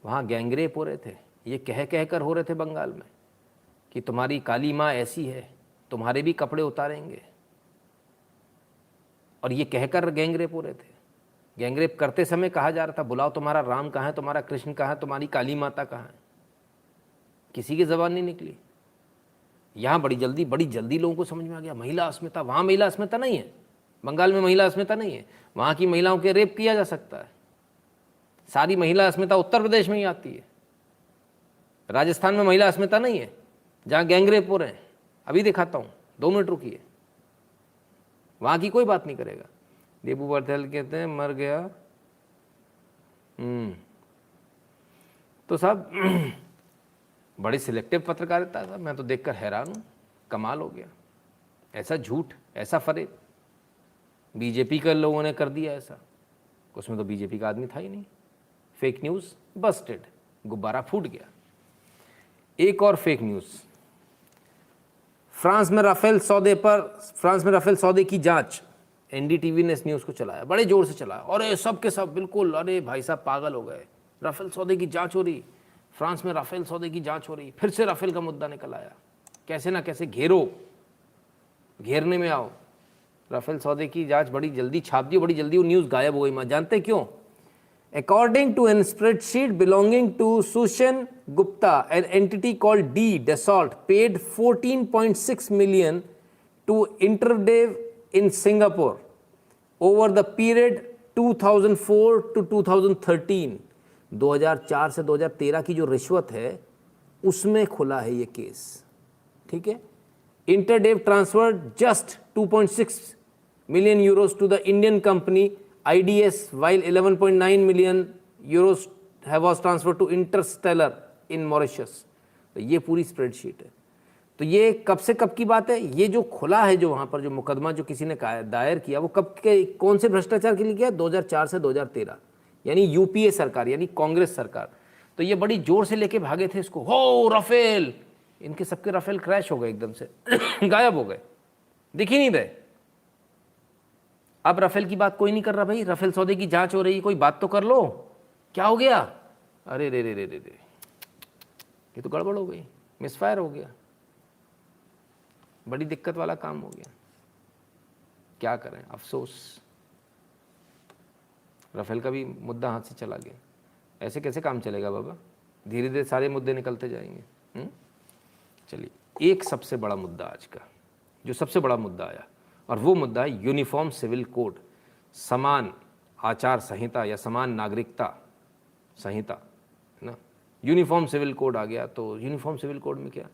वहाँ गैंगरेप हो रहे थे, ये कह कर हो रहे थे बंगाल में कि तुम्हारी काली माँ ऐसी है, तुम्हारे भी कपड़े उतारेंगे। और ये कहकर गैंगरेप हो रहे थे। गैंगरेप करते समय कहा जा रहा था, बुलाओ तुम्हारा राम कहाँ है, तुम्हारा कृष्ण कहाँ है, तुम्हारी काली माता कहाँ है। किसी की ज़बान नहीं निकली। यहाँ बड़ी जल्दी लोगों को समझ में आ गया महिला अस्मिता। वहाँ महिला अस्मिता नहीं है, बंगाल में महिला अस्मिता नहीं है। वहाँ की महिलाओं के रेप किया जा सकता है। सारी महिला अस्मिता उत्तर प्रदेश में ही आती है। राजस्थान में महिला अस्मिता नहीं है, जहाँ गैंगरेप हो रहे हैं। अभी दिखाता हूँ, 2 मिनट रुकिए। वहाँ की कोई बात नहीं करेगा। देबू बर्थेल कहते हैं मर गया। तो साहब बड़ी सिलेक्टिव पत्रकारिता है। मैं तो देखकर हैरान हूँ, कमाल हो गया। ऐसा झूठ, ऐसा फरेब बीजेपी के लोगों ने कर दिया ऐसा। उसमें तो बीजेपी का आदमी था ही नहीं। फेक न्यूज़ बस्टेड, गुब्बारा फूट गया। एक और फेक न्यूज़, फ्रांस में राफेल सौदे की जांच। एनडीटीवी ने इस न्यूज़ को चलाया, बड़े जोर से चलाया, और ये सब के सब बिल्कुल, अरे भाई साहब पागल हो गए। राफेल सौदे की जांच हो रही, फ्रांस में राफेल सौदे की जांच हो रही। फिर से राफेल का मुद्दा निकल आया। कैसे ना कैसे घेरने में आओ। राफेल सौदे की जांच बड़ी जल्दी छाप दी, बड़ी जल्दी वो न्यूज़ गायब हो गई। मैं जानते क्यों? According to a spreadsheet belonging to Sushen Gupta, an entity called Dassault paid 14.6 million to Interdev in Singapore over the period 2004 to 2013. 2004 से 2013 की जो रिश्वत है उसमें खुला है ये केस। ठीक है, Interdev transferred just 2.6 million euros to the Indian company IDS, while 11.9 million euros was transferred to Interstellar in Mauritius. तो ये पूरी स्प्रेडशीट है। तो ये कब से कब की बात है? ये जो खुला है, जो वहाँ पर जो मुकदमा जो किसी ने दायर किया, वो कब के कौन से भ्रष्टाचार के लिए किया? 2004 से 2013, यानी यूपीए सरकार, यानी कांग्रेस सरकार। तो ये बड़ी जोर से लेके भागे थे इसको, हो राफेल। इनके सबके राफेल क्रैश हो गए एकदम से गायब हो गए, दिख ही नहीं रहे। अब राफेल की बात कोई नहीं कर रहा भाई। राफेल सौदे की जांच हो रही है, कोई बात तो कर लो। क्या हो गया? अरे रे रे रे रे रे, ये तो गड़बड़ हो गई, मिसफायर हो गया, बड़ी दिक्कत वाला काम हो गया। क्या करें, अफसोस। राफेल का भी मुद्दा हाथ से चला गया। ऐसे कैसे काम चलेगा बाबा? धीरे धीरे सारे मुद्दे निकलते जाएंगे। चलिए, एक सबसे बड़ा मुद्दा आज का, जो सबसे बड़ा मुद्दा आया, और वो मुद्दा है यूनिफॉर्म सिविल कोड, समान आचार संहिता या समान नागरिकता संहिता, है ना। यूनिफॉर्म सिविल कोड आ गया। तो यूनिफॉर्म सिविल कोड में क्या,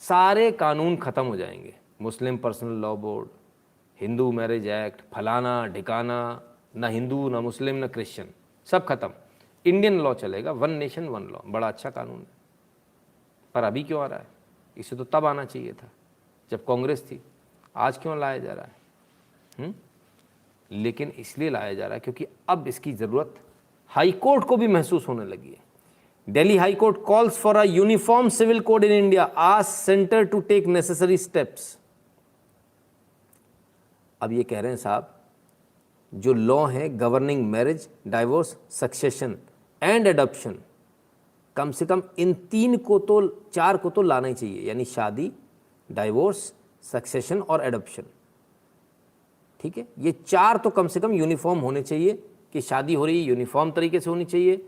सारे कानून ख़त्म हो जाएंगे। Muslim personal law board, Hindu marriage act, फलाना ढिकाना, ना हिंदू ना मुस्लिम ना क्रिश्चियन, सब खत्म। इंडियन लॉ चलेगा, 1 नेशन 1 लॉ। बड़ा अच्छा कानून है, पर अभी क्यों आ रहा है? इसे तो तब आना चाहिए था जब कांग्रेस थी। आज क्यों लाया जा रहा है? लेकिन इसलिए लाया जा रहा है क्योंकि अब इसकी ज़रूरत हाई कोर्ट को भी महसूस होने लगी है। Delhi high court calls for a uniform civil code in India, asks centre to take necessary steps. अब ये कह रहे हैं साहब, जो लॉ है governing marriage, divorce, succession and adoption, कम से कम इन 3 को तो 4 को तो लाना ही चाहिए, यानी शादी, डाइवोर्स, सक्सेशन और एडॉप्शन। ठीक है, ये 4 तो कम से कम यूनिफॉर्म होने चाहिए कि शादी हो रही है यूनिफॉर्म तरीके से होनी चाहिए,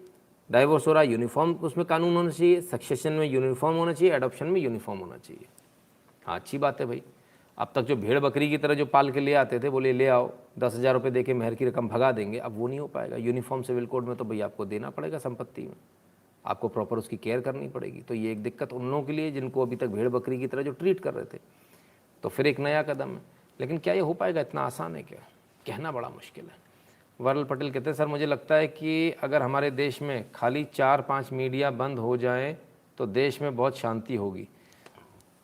डाइवोर्स हो रहा है यूनिफॉर्म उसमें कानून होना चाहिए, सक्सेशन में यूनिफॉर्म होना चाहिए, एडॉप्शन में यूनिफॉर्म होना चाहिए। हाँ, अच्छी बात है भाई। अब तक जो भेड़ बकरी की तरह जो पाल के ले आते थे, बोले ले आओ 10,000 रुपये दे के मेहर की रकम भगा देंगे, अब वो नहीं हो पाएगा। यूनिफॉर्म सिविल कोड में तो भाई आपको देना पड़ेगा संपत्ति में, आपको प्रॉपर उसकी केयर करनी पड़ेगी। तो ये एक दिक्कत उन लोगों के लिए जिनको अभी तक भेड़ बकरी की तरह जो ट्रीट कर रहे थे। तो फिर एक नया कदम है, लेकिन क्या ये हो पाएगा? इतना आसान है क्या? कहना बड़ा मुश्किल है। वरल पटेल कहते हैं सर मुझे लगता है कि अगर हमारे देश में खाली 4-5 मीडिया बंद हो जाएं तो देश में बहुत शांति होगी।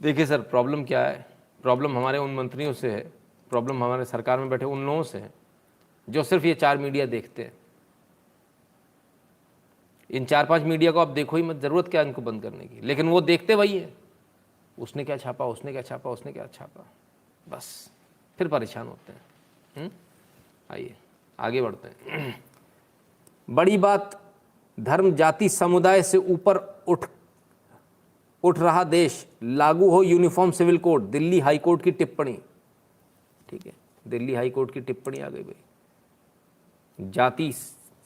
देखिए सर, प्रॉब्लम क्या है? प्रॉब्लम हमारे उन मंत्रियों से है, प्रॉब्लम हमारे सरकार में बैठे उन लोगों से है जो सिर्फ ये 4 मीडिया देखते हैं। इन 4-5 मीडिया को आप देखो ही मत, ज़रूरत क्या इनको बंद करने की, लेकिन वो देखते वही है, उसने क्या छापा, उसने क्या छापा, उसने क्या छापा, बस फिर परेशान होते हैं। आइए आगे बढ़ते हैं। बड़ी बात, धर्म जाति समुदाय से ऊपर उठ रहा देश, लागू हो uniform civil code, Delhi high court की टिप्पणी। ठीक है, दिल्ली हाई कोर्ट की टिप्पणी आ गई भाई। जाति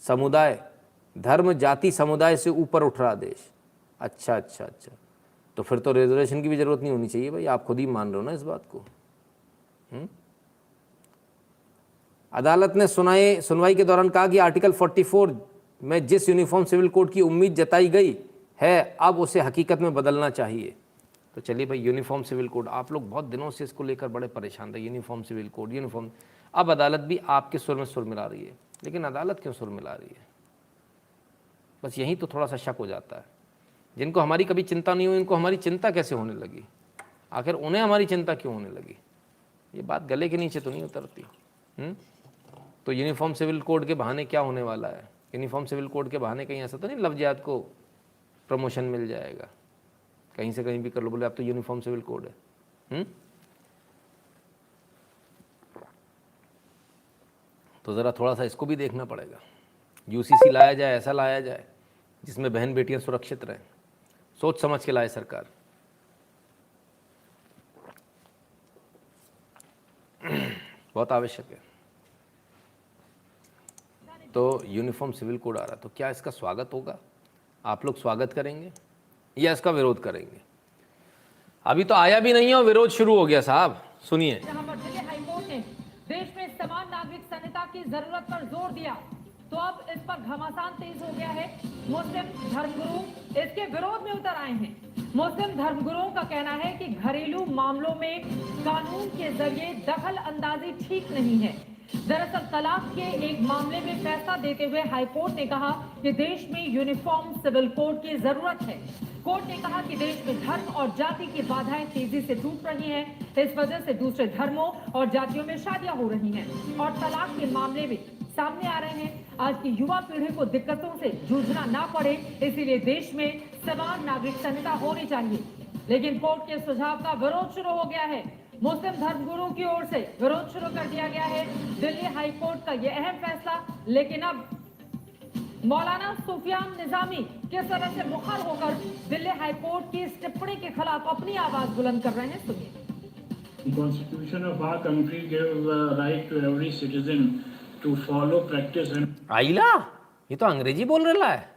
समुदाय, धर्म जाति समुदाय से ऊपर उठ रहा देश। अच्छा, तो फिर तो रिजर्वेशन की भी जरूरत नहीं होनी चाहिए भाई, आप खुद ही मान रहे हो ना इस बात को। अदालत ने सुनवाई के दौरान कहा कि आर्टिकल 44 में जिस यूनिफॉर्म सिविल कोड की उम्मीद जताई गई है, अब उसे हकीकत में बदलना चाहिए। तो चलिए भाई, यूनिफॉर्म सिविल कोड, आप लोग बहुत दिनों से इसको लेकर बड़े परेशान थे, यूनिफॉर्म सिविल कोड, यूनिफॉर्म। अब अदालत भी आपके सुर में सुर मिला रही है, लेकिन अदालत क्यों सुर मिला रही है? बस यहीं तो थोड़ा सा शक हो जाता है। जिनको हमारी कभी चिंता नहीं हुई, इनको हमारी चिंता कैसे होने लगी? आखिर उन्हें हमारी चिंता क्यों होने लगी? ये बात गले के नीचे तो नहीं उतरती। तो यूनिफॉर्म सिविल कोड के बहाने क्या होने वाला है? यूनिफॉर्म सिविल कोड के बहाने कहीं ऐसा तो नहीं लफ्ज़ियात को प्रमोशन मिल जाएगा, कहीं से कहीं भी कर लो, बोले अब तो यूनिफॉर्म सिविल कोड है। तो ज़रा थोड़ा सा इसको भी देखना पड़ेगा। यूसीसी लाया जाए, ऐसा लाया जाए जिसमें बहन बेटियां सुरक्षित रहें, सोच समझ के लाए सरकार। बहुत आवश्यक है। तो यूनिफॉर्म सिविल कोड आ रहा, तो क्या इसका स्वागत होगा? आप लोग स्वागत करेंगे या इसका विरोध करेंगे? अभी तो आया भी नहीं है और विरोध शुरू हो गया साहब। सुनिए। जहां पर दिल्ली हाईकोर्ट ने देश में समान नागरिक संहिता की जरूरत पर जोर दिया, तो अब इस पर घमासान तेज हो गया है। मुस्लिम धर्मगुरु इसके विरोध में उतर आए हैं। मुस्लिम धर्मगुरुओं का कहना है कि घरेलू मामलों में कानून के जरिए दखल अंदाजी ठीक नहीं है। दरअसल तलाक के एक मामले में फैसला देते हुए हाईकोर्ट ने कहा कि देश में यूनिफॉर्म सिविल कोड की जरूरत है। कोर्ट ने कहा कि देश में धर्म और जाति की बाधाएं तेजी से टूट रही हैं। इस वजह से दूसरे धर्मों और जातियों में शादियां हो रही हैं और तलाक के मामले भी सामने आ रहे हैं। आज की युवा पीढ़ी को दिक्कतों से जूझना ना पड़े, इसीलिए देश में समान नागरिक संहिता होनी चाहिए। लेकिन कोर्ट के सुझाव का विरोध शुरू हो गया है। मुस्लिम धर्मगुरुओं की ओर से विरोध शुरू कर दिया गया है दिल्ली हाई कोर्ट का यह अहम फैसला। लेकिन अब मौलाना सुफियान निजामी किस तरह से मुखर होकर दिल्ली हाई कोर्ट की इस टिप्पणी के खिलाफ अपनी आवाज बुलंद कर रहे हैं, सुनिए। The Constitution of our country gave right to every citizen to follow, practice and आइला, ये तो अंग्रेजी बोल रहा है।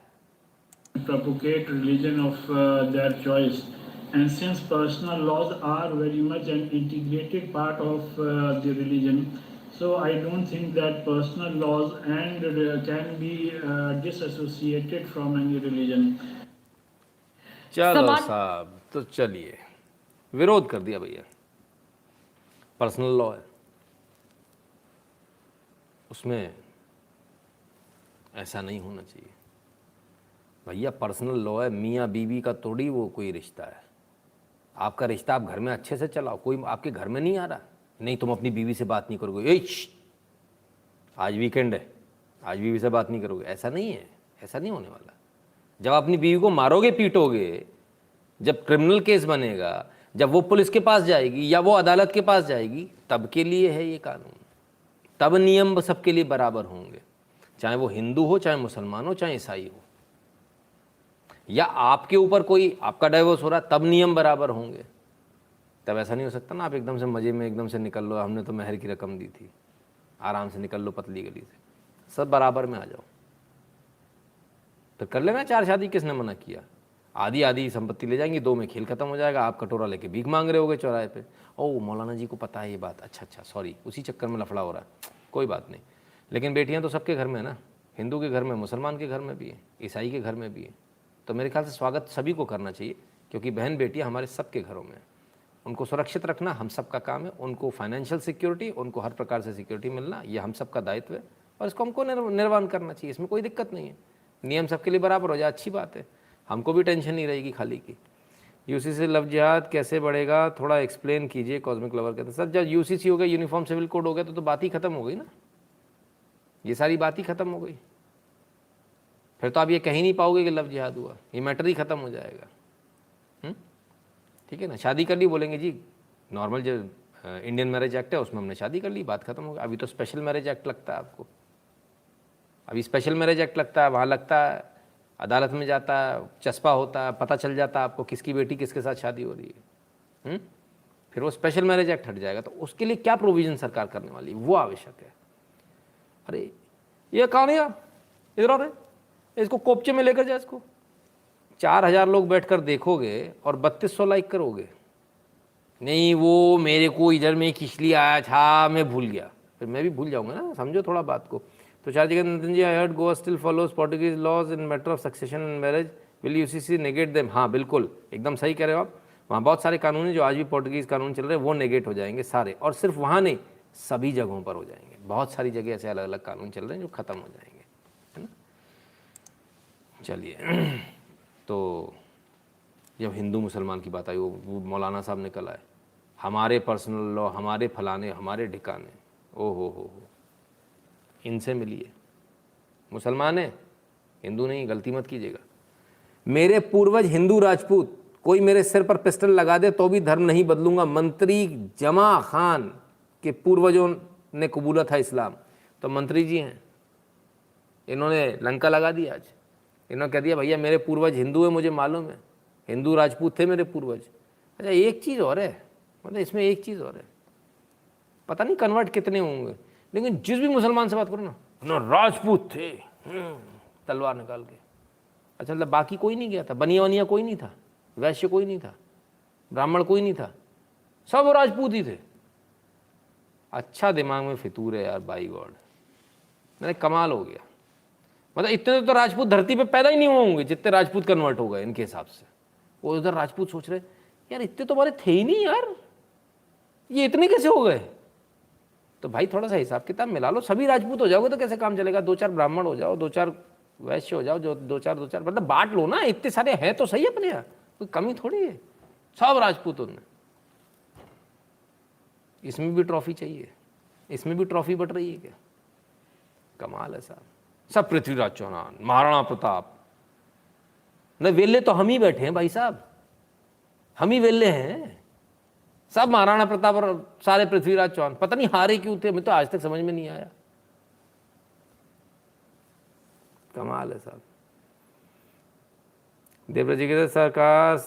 propagate religion of their choice. And since personal laws are very much an integrated part of the religion, so I don't think that personal laws and can be disassociated from any religion. चलो साहब, तो चलिए, विरोध कर दिया भैया। पर्सनल लॉ है, उसमें ऐसा नहीं होना चाहिए भैया। पर्सनल लॉ है, मियाँ बीवी का थोड़ी वो कोई रिश्ता है। आपका रिश्ता आप घर में अच्छे से चलाओ, कोई आपके घर में नहीं आ रहा, नहीं तुम अपनी बीवी से बात नहीं करोगे, आज वीकेंड है, आज बीवी से बात नहीं करोगे, ऐसा नहीं है, ऐसा नहीं होने वाला। जब अपनी बीवी को मारोगे पीटोगे, जब क्रिमिनल केस बनेगा, जब वो पुलिस के पास जाएगी या वो अदालत के पास जाएगी तब के लिए है ये कानून, तब नियम सबके लिए बराबर होंगे, चाहे वो हिंदू हो, चाहे मुसलमान हो, चाहे ईसाई हो। या आपके ऊपर कोई आपका डाइवोर्स हो रहा तब नियम बराबर होंगे। तब ऐसा नहीं हो सकता ना आप एकदम से मज़े में एकदम से निकल लो, हमने तो महर की रकम दी थी, आराम से निकल लो पतली गली से, सब बराबर में आ जाओ। तो कर लेना 4 शादी, किसने मना किया? आधी आधी संपत्ति ले जाएंगी, 2 में खेल खत्म हो जाएगा, आप कटोरा लेके भीख मांग रहे होगे चौराहे पे। ओह मौलाना जी को पता है ये बात, अच्छा सॉरी, उसी चक्कर में लफड़ा हो रहा है, कोई बात नहीं। लेकिन बेटियां तो सबके घर में है ना, हिंदू के घर में, मुसलमान के घर में भी है, ईसाई के घर में भी है। तो मेरे ख्याल से स्वागत सभी को करना चाहिए, क्योंकि बहन बेटियां हमारे सबके घरों में हैं। उनको सुरक्षित रखना हम सबका काम है, उनको फाइनेंशियल सिक्योरिटी, उनको हर प्रकार से सिक्योरिटी मिलना ये हम सबका दायित्व है, और इसको हमको निर्वहन करना चाहिए। इसमें कोई दिक्कत नहीं है, नियम सबके लिए बराबर हो जाए, अच्छी बात है, हमको भी टेंशन नहीं रहेगी खाली की। यूसीसी लव जिहाद कैसे बढ़ेगा, थोड़ा एक्सप्लेन कीजिए, कॉस्मिक लवर कहते हैं। सर जब यूसीसी हो गया, यूनिफॉर्म सिविल कोड हो गया, तो बात ही खत्म हो गई ना, ये सारी बात ही खत्म हो गई। फिर तो आप ये कह ही नहीं पाओगे कि लव जिहाद हुआ, ये मैटर ही खत्म हो जाएगा। ठीक है ना, शादी कर ली बोलेंगे जी नॉर्मल जो इंडियन मैरिज एक्ट है उसमें हमने शादी कर ली, बात खत्म हो गई। अभी तो स्पेशल मैरिज एक्ट लगता है आपको, अभी स्पेशल मैरिज एक्ट लगता है, वहाँ लगता है, अदालत में जाता है, चस्पा होता है, पता चल जाता है आपको किसकी बेटी किसके साथ शादी हो रही है। फिर वो स्पेशल मैरिज एक्ट हट जाएगा, तो उसके लिए क्या प्रोविज़न सरकार करने वाली वो आवश्यक है। अरे ये कौन है यार, इधर आ रहे, इसको कोपचे में लेकर जाए, इसको 4000 लोग बैठकर देखोगे और 3200 लाइक करोगे, नहीं वो मेरे को इधर में किस लिए आया था मैं भूल गया, फिर मैं भी भूल जाऊंगा ना, समझो थोड़ा बात को। तो चार्जिक Nitin ji, I heard Goa still follows Portuguese laws in matter of succession and marriage, will UCC negate them? हाँ बिल्कुल, एकदम सही कह रहे हो आप। वहाँ बहुत सारे कानून हैं जो आज भी पोर्टुगीज कानून चल रहे हैं, वो नेगेट हो जाएंगे सारे, और सिर्फ वहाँ नहीं सभी जगहों पर हो जाएंगे। बहुत सारी जगह ऐसे अलग अलग कानून चल रहे हैं जो ख़त्म हो जाएंगे, है ना। चलिए, तो जब हिंदू मुसलमान की बात आई, वो मौलाना साहब निकल आए, हमारे पर्सनल लॉ, हमारे फलाने, हमारे ठिकाने, ओ हो, इनसे मिलिए। मुसलमान है, हिंदू नहीं, गलती मत कीजिएगा। मेरे पूर्वज हिंदू राजपूत, कोई मेरे सिर पर पिस्टल लगा दे तो भी धर्म नहीं बदलूंगा। मंत्री जमा खान के पूर्वजों ने कबूला था इस्लाम, तो मंत्री जी हैं, इन्होंने लंका लगा दी। आज इन्होंने कह दिया भैया मेरे पूर्वज हिंदू है, मुझे मालूम है, हिंदू राजपूत थे मेरे पूर्वज। अच्छा एक चीज़ और है, मतलब इसमें एक चीज़ और है, पता नहीं कन्वर्ट कितने होंगे, लेकिन जिस भी मुसलमान से बात करो ना राजपूत थे, तलवार निकाल के। अच्छा मतलब बाकी कोई नहीं गया था, बनिया वनिया कोई नहीं था, वैश्य कोई नहीं था, ब्राह्मण कोई नहीं था, सब राजपूत ही थे। अच्छा दिमाग में फितूर है यार, बाई गॉड, मैंने कमाल हो गया। मतलब इतने तो राजपूत धरती पे पैदा ही नहीं होंगे जितने राजपूत कन्वर्ट हो गए इनके हिसाब से। वो उधर राजपूत सोच रहे यार इतने तो हमारे थे ही नहीं यार, ये इतने कैसे हो गए। तो भाई थोड़ा सा हिसाब किताब मिला लो, सभी राजपूत हो जाओगे तो कैसे काम चलेगा। 2-4 ब्राह्मण हो जाओ, 2-4 वैश्य हो जाओ, जो 2-4 मतलब बांट लो ना, इतने सारे हैं तो सही अपने यहाँ, कोई कमी थोड़ी है, सब राजपूतों ने। इसमें भी ट्रॉफी चाहिए, इसमें भी ट्रॉफी बट रही है क्या, कमाल है साहब। सब पृथ्वीराज चौहान, महाराणा प्रताप, न वेले तो हम ही बैठे हैं भाई साहब, हम ही वेले हैं, सब महाराणा प्रताप और सारे पृथ्वीराज चौहान। पता नहीं हारे क्यों थे, मैं तो आज तक समझ में नहीं आया, कमाल है साहब। देवव्रत जी के सरकार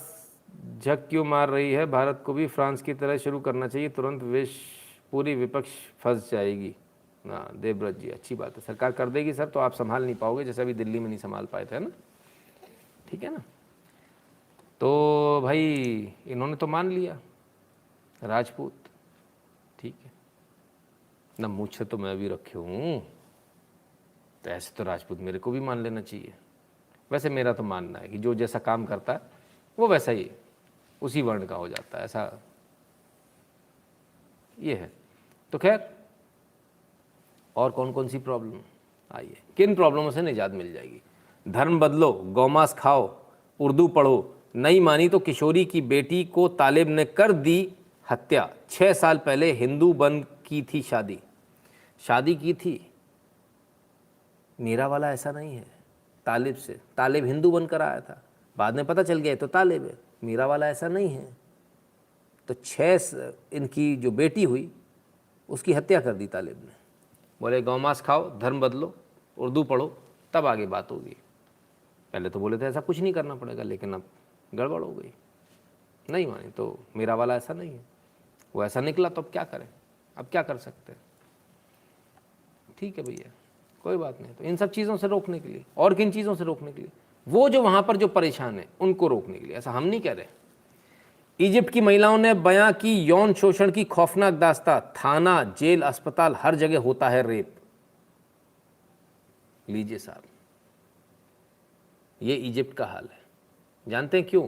झक क्यों मार रही है, भारत को भी फ्रांस की तरह शुरू करना चाहिए, तुरंत पूरी विपक्ष फंस जाएगी। ना देवव्रत जी अच्छी बात है, सरकार कर देगी सर, तो आप संभाल नहीं पाओगे, जैसे अभी दिल्ली में नहीं संभाल पाए थे ना, ठीक है ना। तो भाई इन्होंने तो मान लिया राजपूत, ठीक है ना, मुझसे तो मैं भी रखे हूँ, तो ऐसे तो राजपूत मेरे को भी मान लेना चाहिए। वैसे मेरा तो मानना है कि जो जैसा काम करता है वो वैसा ही उसी वर्ण का हो जाता है, ऐसा ये है। तो खैर और कौन कौन सी प्रॉब्लम, आइए किन प्रॉब्लमों से निजात मिल जाएगी। धर्म बदलो, गौमांस खाओ, उर्दू पढ़ो, नहीं मानी तो किशोरी की बेटी को तालिब ने कर दी हत्या। 6 साल पहले हिंदू बन की थी शादी, शादी की थी, मीरा वाला ऐसा नहीं है तालिब से, तालिब हिंदू बनकर आया था, बाद में पता चल गया तो तालिब है, मीरा वाला ऐसा नहीं है, तो 6 इनकी जो बेटी हुई उसकी हत्या कर दी तालिब ने। बोले गौ मांस खाओ, धर्म बदलो, उर्दू पढ़ो, तब आगे बात होगी। पहले तो बोले थे ऐसा कुछ नहीं करना पड़ेगा, लेकिन अब गड़बड़ हो गई, नहीं मानी। तो मेरा वाला ऐसा नहीं है, वो ऐसा निकला तो अब क्या करें, अब क्या कर सकते हैं। ठीक है भैया, कोई बात नहीं। तो इन सब चीज़ों से रोकने के लिए, और किन चीज़ों से रोकने के लिए, वो जो वहाँ पर जो परेशान है उनको रोकने के लिए, ऐसा हम नहीं कह रहे। इजिप्ट की महिलाओं ने बयां की यौन शोषण की खौफनाक दास्तां, थाना, जेल, अस्पताल, हर जगह होता है रेप। लीजिए साहब, ये इजिप्ट का हाल है। जानते हैं क्यों?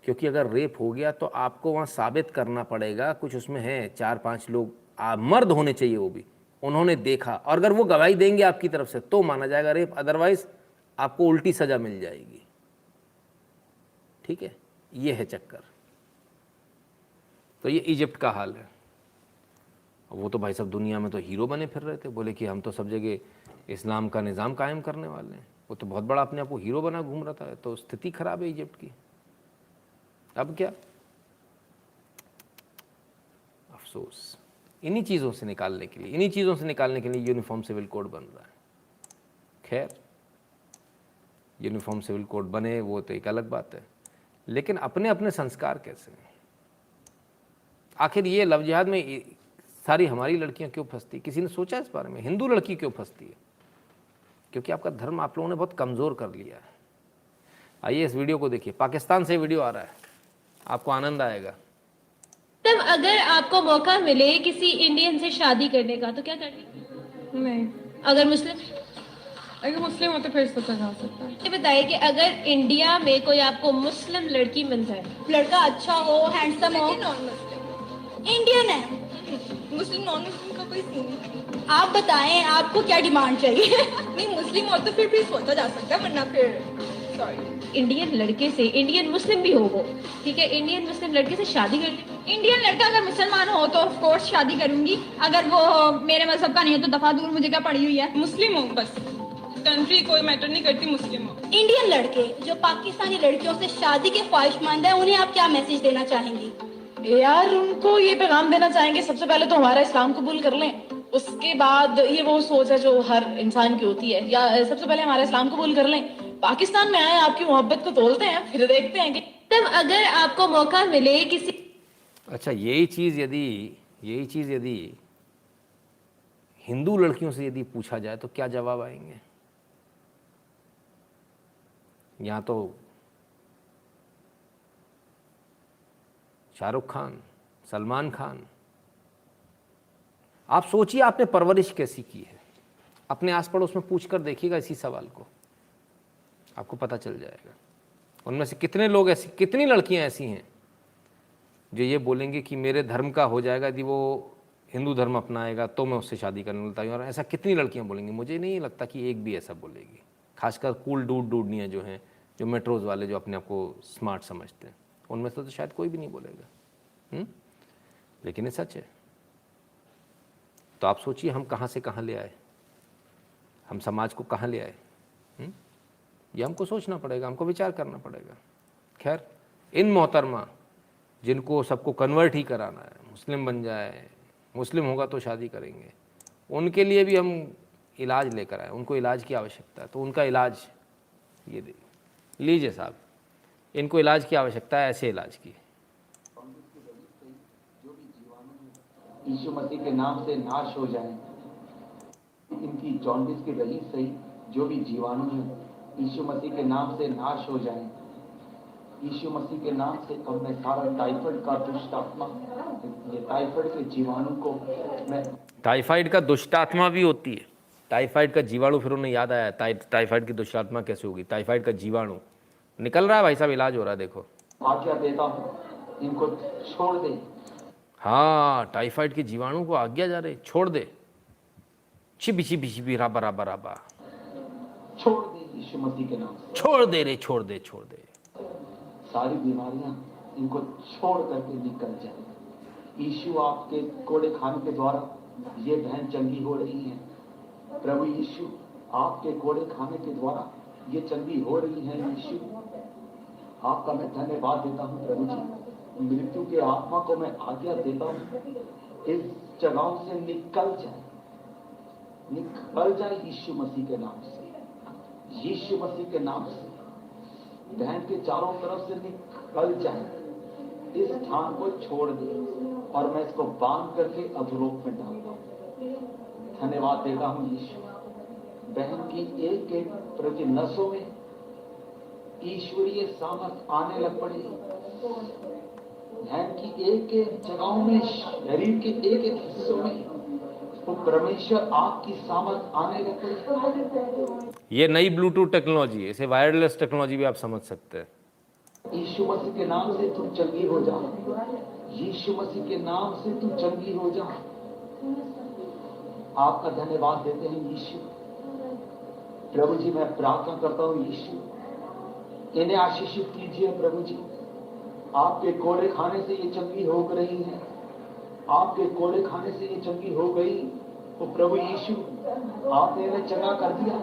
क्योंकि अगर रेप हो गया तो आपको वहाँ साबित करना पड़ेगा, कुछ उसमें है 4-5 लोग मर्द होने चाहिए, वो भी उन्होंने देखा, और अगर वो गवाही देंगे आपकी तरफ से तो माना जाएगा रेप, अदरवाइज आपको उल्टी सजा मिल जाएगी। ठीक है, ये है चक्कर। तो ये इजिप्ट का हाल है। वो तो भाई साहब दुनिया में तो हीरो बने फिर रहे थे, बोले कि हम तो सब जगह इस्लाम का निज़ाम कायम करने वाले हैं। वो तो बहुत बड़ा अपने आप को हीरो बना घूम रहा था। तो स्थिति खराब है इजिप्ट की। अब क्या, अफसोस। इन्हीं चीज़ों से निकालने के लिए यूनिफॉर्म सिविल कोड बन रहा है। खैर, यूनिफॉर्म सिविल कोड बने वो तो एक अलग बात है, लेकिन अपने अपने संस्कार कैसे हैं? आखिर ये लव जिहाद में सारी हमारी लड़कियां क्यों फंसती? किसी ने सोचा इस बारे में? हिंदू लड़की क्यों फंसती है? क्योंकि आपका धर्म आप लोगों ने बहुत कमज़ोर कर लिया है। आइए इस वीडियो को देखिए, पाकिस्तान से वीडियो आ रहा है, आपको आनंद आएगा। तब अगर आपको मौका मिले किसी इंडियन से शादी करने का तो क्या करनी? नहीं, अगर मुस्लिम हो तो फिर सोचा जा सकता है। ये बताइए कि अगर इंडिया में कोई आपको मुस्लिम लड़की मिल जाए, लड़का अच्छा हो, हैंडसम हो, नॉन मुस्लिम, इंडियन है, मुस्लिम नॉन मुस्लिम का कोई सीन नहीं। आप बताएं आपको क्या डिमांड चाहिए? नहीं, मुस्लिम हो तो फिर भी सोचा जा सकता है, वरना फिर सॉरी। इंडियन लड़के से, इंडियन मुस्लिम भी हो वो, ठीक है, इंडियन मुस्लिम लड़के से शादी करनी। इंडियन लड़का अगर मुसलमान हो तो ऑफ कोर्स शादी करूंगी, अगर वो मेरे मजहब का नहीं है तो दफा दूर, मुझे क्या पड़ी हुई है। मुस्लिम हो बस, कंट्री कोई मैटर नहीं करती, मुस्लिम हो। इंडियन लड़के जो पाकिस्तानी लड़कियों से शादी के ख्वाहिशमंद है, उन्हें आप क्या मैसेज देना चाहेंगी? यार उनको ये पैगाम देना चाहेंगे, सबसे पहले तो हमारा इस्लाम कबूल कर लें, उसके बाद ये वो सोच है जो हर इंसान की होती है, या सबसे पहले हमारा इस्लाम कबूल कर लें, पाकिस्तान में आए, आपकी मोहब्बत को तोलते हैं, फिर देखते हैं कि तब अगर आपको मौका मिले किसी, अच्छा, यही चीज़ यदि हिंदू लड़कियों से यदि पूछा जाए तो क्या जवाब आएंगे? यहाँ तो शाहरुख खान, सलमान खान। आप सोचिए आपने परवरिश कैसी की है। अपने आस पड़ोस में पूछ कर देखिएगा इसी सवाल को, आपको पता चल जाएगा। उनमें से कितने लोग ऐसी, कितनी लड़कियां ऐसी हैं जो ये बोलेंगे कि मेरे धर्म का हो जाएगा, यदि वो हिंदू धर्म अपनाएगा तो मैं उससे शादी करने लगता हूँ। और ऐसा कितनी लड़कियां बोलेंगी? मुझे नहीं लगता कि एक भी ऐसा बोलेगी। खासकर कूल डूडनियाँ जो हैं, जो मेट्रोज़ वाले, जो अपने आप को स्मार्ट समझते हैं, उनमें से तो शायद कोई भी नहीं बोलेगा। लेकिन ये सच है। तो आप सोचिए हम कहाँ से कहाँ ले आए, हम समाज को कहाँ ले आए। ये हमको सोचना पड़ेगा, हमको विचार करना पड़ेगा। खैर, इन मोहतरमा जिनको सबको कन्वर्ट ही कराना है, मुस्लिम बन जाए, मुस्लिम होगा तो शादी करेंगे, उनके लिए भी हम इलाज लेकर आए। उनको इलाज की आवश्यकता है तो उनका इलाज ये दे लीजिए साहब। इनको इलाज की आवश्यकता है, ऐसे इलाज की। यीशु मसीह के नाम से नाश हो जाएं। इनकी जॉन्डिस की रईस सही, जो भी जीवाणु हैं यीशु मसीह के नाम से नाश हो जाएं। यीशु मसीह के नाम से अब मैं सारा टाइफाइड का दुष्ट आत्मा, ये टाइफाइड के जीवाणु को मैं, टाइफाइड का दुष्ट आत्मा भी होती है। टाइफाइड का जीवाणु, फिर उन्हें याद आया टाइफाइड की दुष्ट आत्मा कैसे होगी? टाइफाइड का जीवाणु निकल रहा है भाई साहब, इलाज हो रहा है, देखो। आज्ञा देता हूँ इनको छोड़ दे। हाँ, टाइफाइड के जीवाणु को आज्ञा जा रही, छोड़ दे। छिपी छिपी छिपी राबा राबा राबा, छोड़ दे यीशु मसीह के नाम से। छोड़ दे रे, छोड़ दे, छोड़ दे। सारी बीमारियां इनको छोड़ करके निकल जाए। यीशु आपके कोड़े खाने के द्वारा ये बहन चंगी हो रही है। प्रभु यीशु आपके कोड़े खाने के द्वारा ये चंगी हो रही है। यीशु आपका मैं धन्यवाद देता हूँ प्रभु जी। मृत्यु के आत्मा को मैं आज्ञा देता हूँ, इस जगहों से निकल जाए यीशु मसीह के नाम से, यीशु मसीह के नाम से। बहन के चारों तरफ से निकल जाए, इस स्थान को छोड़ दे और मैं इसको बांध करके अधोलोक में डालता हूँ। धन्यवाद देता हूँ यीशु। बहन की एक एक प्रति नसों में ईश्वरीय सामर्थ आने लग पड़ी। बहन की एक एक जगहों में, शरीर के एक एक हिस्सों में वो परमेश्वर आपकी सामर्थ आने लग पड़ी। ये नई ब्लूटूथ टेक्नोलॉजी है, इसे वायरलेस टेक्नोलॉजी भी आप समझ सकते हैं। यीशु मसीह के नाम से तुम चंगी हो जा, यीशु मसीह के नाम से तुम चंगी हो जा। आपका धन्यवाद देते हैं यीशु। प्रभु जी मैं प्रार्थना करता हूँ यीशु, इन्हें आशीषित कीजिए प्रभु जी। आपके कोड़े खाने से ये चंगी हो रही है, आपके कोड़े खाने से ये चंगी हो गई। तो प्रभु यीशु आपने इन्हें चंगा कर दिया।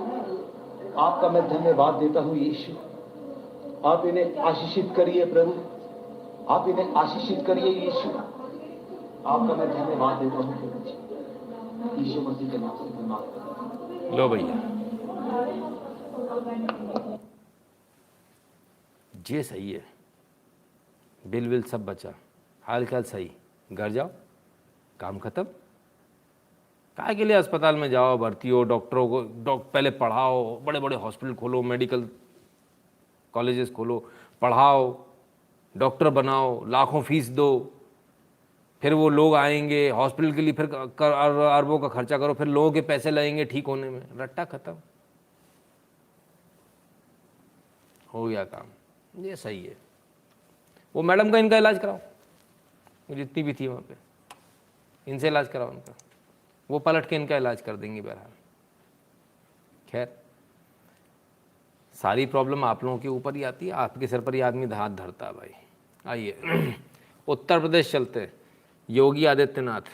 आपका मैं धन्यवाद देता हूँ यीशु। आप इन्हें आशीषित करिए प्रभु, आप इन्हें आशीषित करिए यीशु। आपका मैं धन्यवाद देता हूँ प्रभु जी, यीशु मसीह के नाम से धन्यवाद करता हूं। लो भैया, ये सही है, बिल विल सब बचा, हाल ख्याल सही, घर जाओ, काम खत्म। काय के लिए अस्पताल में जाओ, भर्ती हो, डॉक्टरों को पहले पढ़ाओ, बड़े बड़े हॉस्पिटल खोलो, मेडिकल कॉलेजेस खोलो, पढ़ाओ, डॉक्टर बनाओ, लाखों फीस दो, फिर वो लोग आएंगे हॉस्पिटल के लिए, फिर अरबों का खर्चा करो, फिर लोगों के पैसे लगेंगे ठीक होने में, रट्टा खत्म। हो गया काम, ये सही है। वो मैडम का इनका इलाज कराओ, जितनी भी थी वहाँ पे, इनसे इलाज कराओ उनका, वो पलट के इनका इलाज कर देंगे। बहरहाल खैर, सारी प्रॉब्लम आप लोगों के ऊपर ही आती है, आपके सर पर ही आदमी हाथ धरता है भाई। आइए उत्तर प्रदेश चलते हैं। योगी आदित्यनाथ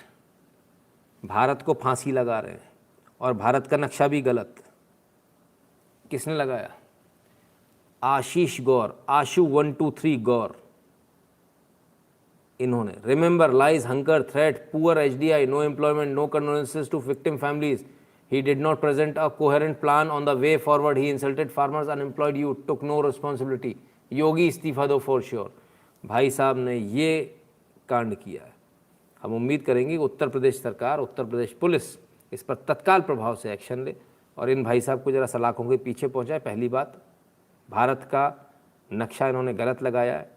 भारत को फांसी लगा रहे हैं, और भारत का नक्शा भी गलत। किसने लगाया? आशीष गौर, आशु 123 गौर, इन्होंने। Remember lies, hunger, threat, poor HDI, no employment, no condolences to victim families. He did not present a coherent plan on the way forward. He insulted farmers, unemployed youth, took no responsibility. योगी इस्तीफा दो for sure. भाई साहब ने ये कांड किया है। हम उम्मीद करेंगे कि उत्तर प्रदेश सरकार, उत्तर प्रदेश पुलिस इस पर तत्काल प्रभाव से एक्शन ले और इन भाई साहब को जरा सलाखों के पीछे पहुंचाए। पहली बात, भारत का नक्शा इन्होंने गलत लगाया है,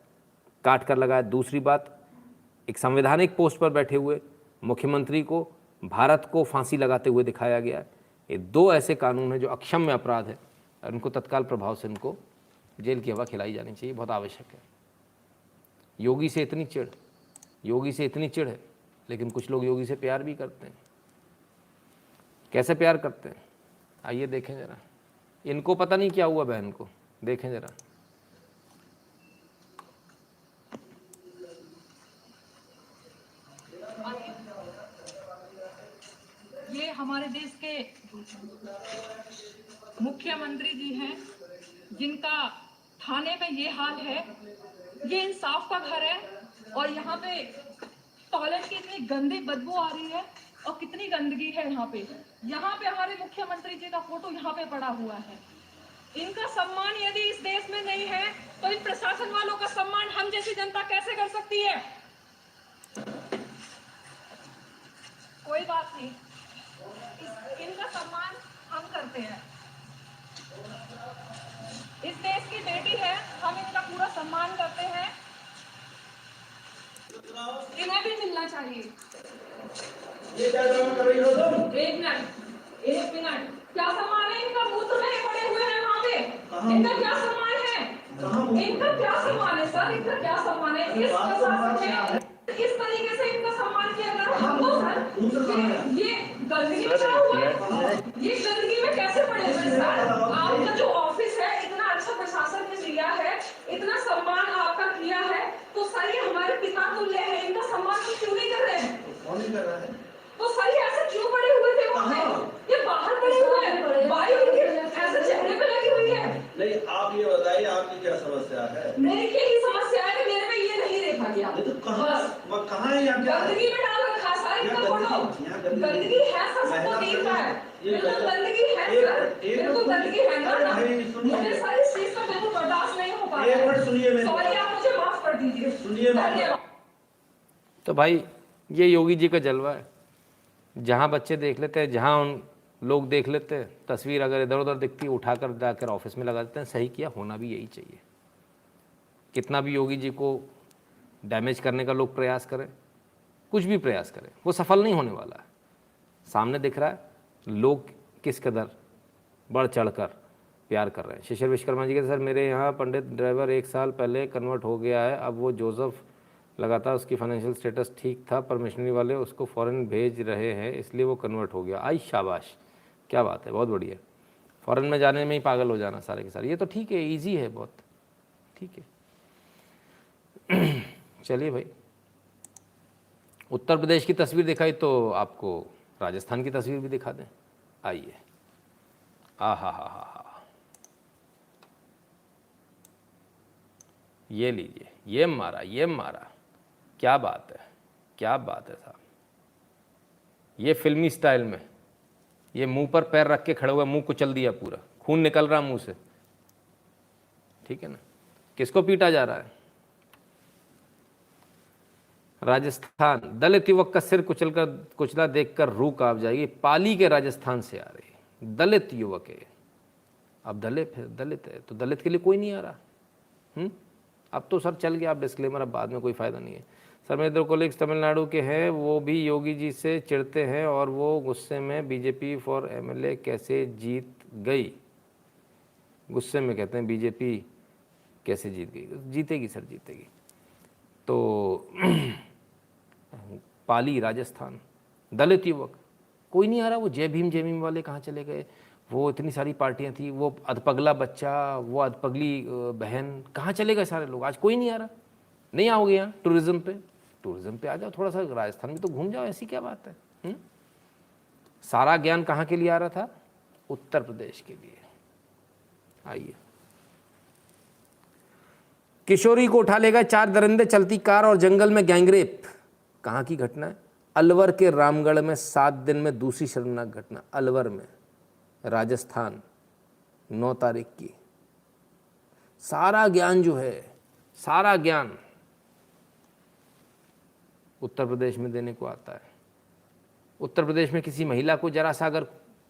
काट कर लगाया। दूसरी बात, एक संवैधानिक पोस्ट पर बैठे हुए मुख्यमंत्री को भारत को फांसी लगाते हुए दिखाया गया है। ये दो ऐसे कानून हैं जो अक्षम्य अपराध है, और उनको तत्काल प्रभाव से इनको जेल की हवा खिलाई जानी चाहिए, बहुत आवश्यक है। योगी से इतनी चिढ़, योगी से इतनी चिढ़ है, लेकिन कुछ लोग योगी से प्यार भी करते हैं। कैसे प्यार करते हैं आइए देखें जरा। इनको पता नहीं क्या हुआ बहन को, देखें जरा। ये हमारे देश के मुख्यमंत्री जी हैं, जिनका थाने में ये हाल है। ये इंसाफ का घर है, और यहाँ पे टॉयलेट की इतनी गंदी बदबू आ रही है, और कितनी गंदगी है यहाँ पे। यहाँ पे हमारे मुख्यमंत्री जी का फोटो यहाँ पे पड़ा हुआ है। इनका सम्मान यदि इस देश में नहीं है, तो इन प्रशासन वालों का सम्मान हम जैसी जनता कैसे कर सकती है? कोई बात नहीं, इनका सम्मान हम करते हैं। इस देश की बेटी है, हम इनका पूरा सम्मान करते हैं। इन्हें भी मिलना चाहिए। एक मिनट, क्या सम्मान है इनका? मूत्र में पड़े हुए हैं वहाँ पे, इनका क्या सम्मान है? इनका क्या सम्मान है सर? इनका क्या सम्मान है? इस प्रशासन में इस तरीके से इनका सम्मान किया जा रहा है। तो सर ये गंदगी में क्या हुआ है? ये गंदगी में कैसे पड़े हुए हैं सर? आपका जो ऑफिस है, इतना अच्छा प्रशासन ने दिया है, इतना सम्मान आपका किया है, तो सर ये हमारे पिता तुल्य है, इनका सम्मान हम क्यों नहीं कर रहे हैं? कौन नहीं कर रहा है? तो सर ये ऐसे क्यों पड़े हुए थे वहाँ पे? ये बाहर पड़े हुए हैं, बाई उनके ऐसे चेहरे पे लगी हुई है। नहीं, आप ये बताइए आपकी क्या समस्या है? मेरी यही समस्या है कि मेरे में ये नहीं दिखा दिया। ये तो कहाँ है यहाँ क्या? गंदगी में डाल रखा सारे इतना फोटो। गंदगी है सर, सबको दिख रहा है। बिल्कुल गंदगी है सर, बिल्कुल गंदगी है ना। मुझे सारी चीज का बिल्कुल बर्दाश्त नहीं हो पा रहा है। सॉरी, आप मुझे माफ कर दीजिए। धन्यवाद। तो भाई ये योगी जी का जलवा है। जहाँ बच्चे देख लेते हैं, जहाँ उन लोग देख लेते हैं, तस्वीर अगर इधर उधर दिखती है उठाकर जाकर ऑफिस में लगा देते हैं। सही किया, होना भी यही चाहिए। कितना भी योगी जी को डैमेज करने का लोग प्रयास करें, कुछ भी प्रयास करें, वो सफल नहीं होने वाला है। सामने दिख रहा है लोग किस कदर बढ़ चढ़कर प्यार कर रहे हैं। शिशिर विश्वकर्मा जी के सर, मेरे यहाँ पंडित ड्राइवर 1 साल पहले कन्वर्ट हो गया है। अब वो जोसेफ लगातार उसकी फाइनेंशियल स्टेटस ठीक था, पर मिशनरी वाले उसको फॉरेन भेज रहे हैं, इसलिए वो कन्वर्ट हो गया। आई शाबाश, क्या बात है, बहुत बढ़िया। फॉरेन में जाने में ही पागल हो जाना सारे के सारे, ये तो ठीक है, ईजी है, बहुत ठीक है। चलिए भाई, उत्तर प्रदेश की तस्वीर दिखाई तो आपको राजस्थान की तस्वीर भी दिखा दें। आइए, हा, ये लीजिए, ये मारा, क्या बात है, क्या बात है साहब। ये फिल्मी स्टाइल में, ये मुंह पर पैर रख के खड़ा हुआ, मुंह कुचल दिया, पूरा खून निकल रहा मुंह से, ठीक है ना। किसको पीटा जा रहा है? राजस्थान, दलित युवक का सिर कुचला देखकर रूह कांप जाएगी। पाली के राजस्थान से आ रही दलित युवक है। अब दलित है तो दलित के लिए कोई नहीं आ रहा। अब तो सर चल गया, आप डिस्क्लेमर, अब बाद में कोई फ़ायदा नहीं है। सर मेरे 2 कोलीग्स तमिलनाडु के हैं, वो भी योगी जी से चिढ़ते हैं और वो गुस्से में बीजेपी फॉर एमएलए कैसे जीत गई। गुस्से में कहते हैं बीजेपी कैसे जीत गई। जीतेगी सर, जीतेगी। तो पाली राजस्थान, दलित युवक कोई नहीं आ रहा। वो जय भीम वाले कहाँ चले गए? वो इतनी सारी पार्टियां थी, वो अधपगला बच्चा, वो अधपगली बहन, कहाँ चले गए सारे लोग? आज कोई नहीं आ रहा। नहीं आओगे यहाँ टूरिज्म पे आ जाओ, थोड़ा सा राजस्थान में तो घूम जाओ, ऐसी क्या बात है? सारा ज्ञान कहाँ के लिए आ रहा था? उत्तर प्रदेश के लिए। आइए, किशोरी को उठा ले गए 4 दरिंदे, चलती कार और जंगल में गैंगरेप। कहाँ की घटना है? अलवर के रामगढ़ में 7 दिन में दूसरी शर्मनाक घटना। अलवर में, राजस्थान, 9 तारीख की। सारा ज्ञान जो है, सारा ज्ञान उत्तर प्रदेश में देने को आता है। उत्तर प्रदेश में किसी महिला को जरा सा अगर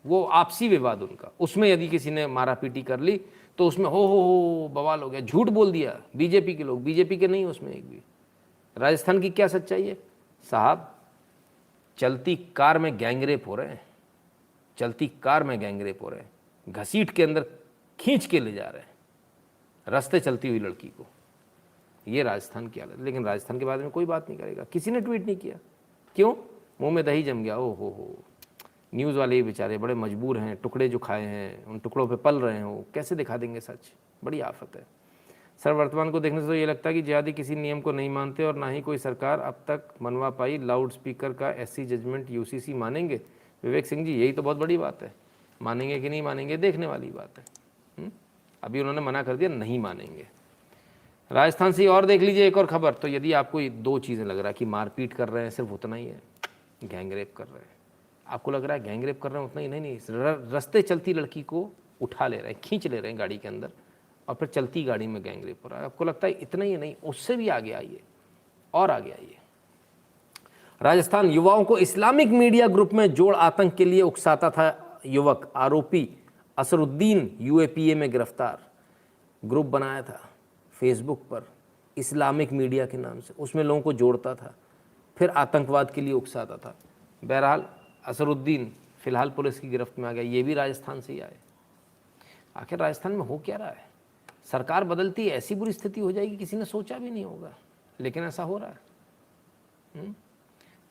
वो आपसी विवाद उनका, उसमें यदि किसी ने मारा पीटी कर ली तो उसमें हो बवाल हो गया, झूठ बोल दिया बीजेपी के लोग। बीजेपी के नहीं उसमें एक भी। राजस्थान की क्या सच्चाई है साहब? चलती कार में गैंगरेप हो रहे हैं, चलती कार में गैंगरेप हो रहे हैं, घसीट के अंदर खींच के ले जा रहे हैं रास्ते चलती हुई लड़की को। ये राजस्थान की हालत। लेकिन राजस्थान के बारे में कोई बात नहीं करेगा, किसी ने ट्वीट नहीं किया। क्यों? मुंह में दही जम गया। ओ हो, न्यूज़ वाले ही बेचारे बड़े मजबूर हैं, टुकड़े जो खाए हैं उन टुकड़ों पे पल रहे हैं, वो कैसे दिखा देंगे सच? बड़ी आफत है सर। वर्तमान को देखने से तो ये लगता है कि जिहादी किसी नियम को नहीं मानते और ना ही कोई सरकार अब तक मनवा पाई। लाउड स्पीकर का एससी जजमेंट यूसीसी मानेंगे? विवेक सिंह जी, यही तो बहुत बड़ी बात है। मानेंगे कि नहीं मानेंगे देखने वाली बात है। अभी उन्होंने मना कर दिया, नहीं मानेंगे। राजस्थान से और देख लीजिए एक और खबर। तो यदि आपको 2 चीज़ें लग रहा है कि मारपीट कर रहे हैं सिर्फ उतना ही है, गैंगरेप कर रहे हैं, आपको लग रहा है गैंगरेप कर रहे हैं उतना ही, नहीं, रास्ते चलती लड़की को उठा ले रहे हैं, खींच ले रहे हैं गाड़ी के अंदर और फिर चलती गाड़ी में गैंगरेप हो रहा है। आपको लगता है इतना ही नहीं, उससे भी आगे आइए और आगे आइए। राजस्थान, युवाओं को इस्लामिक मीडिया ग्रुप में जोड़ आतंक के लिए उकसाता था युवक। आरोपी असरुद्दीन यूएपीए में गिरफ्तार। ग्रुप बनाया था फेसबुक पर इस्लामिक मीडिया के नाम से, उसमें लोगों को जोड़ता था, फिर आतंकवाद के लिए उकसाता था। बहरहाल असरुद्दीन फिलहाल पुलिस की गिरफ्त में आ गया। ये भी राजस्थान से ही आए। आखिर राजस्थान में हो क्या रहा है? सरकार बदलती है, ऐसी बुरी स्थिति हो जाएगी किसी ने सोचा भी नहीं होगा, लेकिन ऐसा हो रहा है।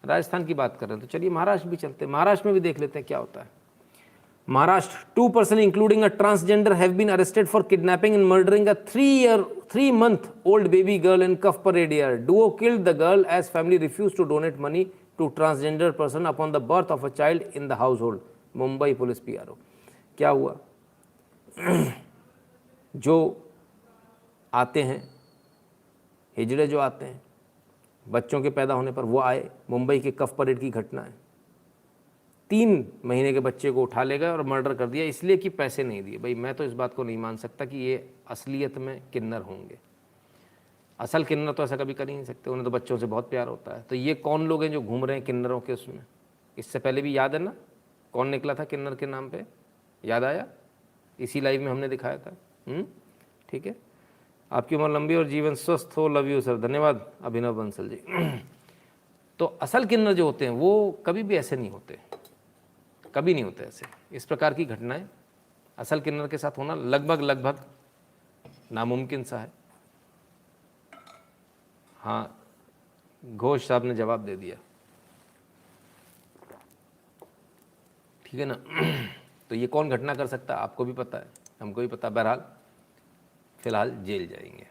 राजस्थान की बात कर रहे हैं तो चलिए महाराष्ट्र भी चलते हैं। महाराष्ट्र में भी देख लेते हैं क्या होता है। Maharashtra, 2 persons including a transgender have been arrested for kidnapping and murdering a 3-month-old baby girl in Kaf Parade area. Duo killed the girl as family refused to donate money to transgender person upon the birth of a child in the household. Mumbai police PRO। क्या हुआ? जो आते हैं, हिजड़े जो आते हैं, बच्चों के पैदा होने पर वो आए, मुंबई के कफ परेड की घटना है, 3 महीने के बच्चे को उठा ले गए और मर्डर कर दिया इसलिए कि पैसे नहीं दिए। भाई मैं तो इस बात को नहीं मान सकता कि ये असलियत में किन्नर होंगे। असल किन्नर तो ऐसा कभी कर ही नहीं सकते, उन्हें तो बच्चों से बहुत प्यार होता है। तो ये कौन लोग हैं जो घूम रहे हैं किन्नरों के उसमें? इससे पहले भी याद है ना कौन निकला था किन्नर के नाम पे, याद आया? इसी लाइव में हमने दिखाया था। ठीक है, आपकी उम्र लंबी और जीवन स्वस्थ हो। लव यू सर, धन्यवाद अभिनव बंसल जी। तो असल किन्नर जो होते हैं वो कभी भी ऐसे नहीं होते, कभी नहीं होते ऐसे। इस प्रकार की घटनाएं असल किन्नर के साथ होना लगभग नामुमकिन सा है। हाँ, घोष साहब ने जवाब दे दिया, ठीक है ना। तो ये कौन घटना कर सकता है आपको भी पता है, हमको भी पता है। बहरहाल फिलहाल जेल जाएंगे।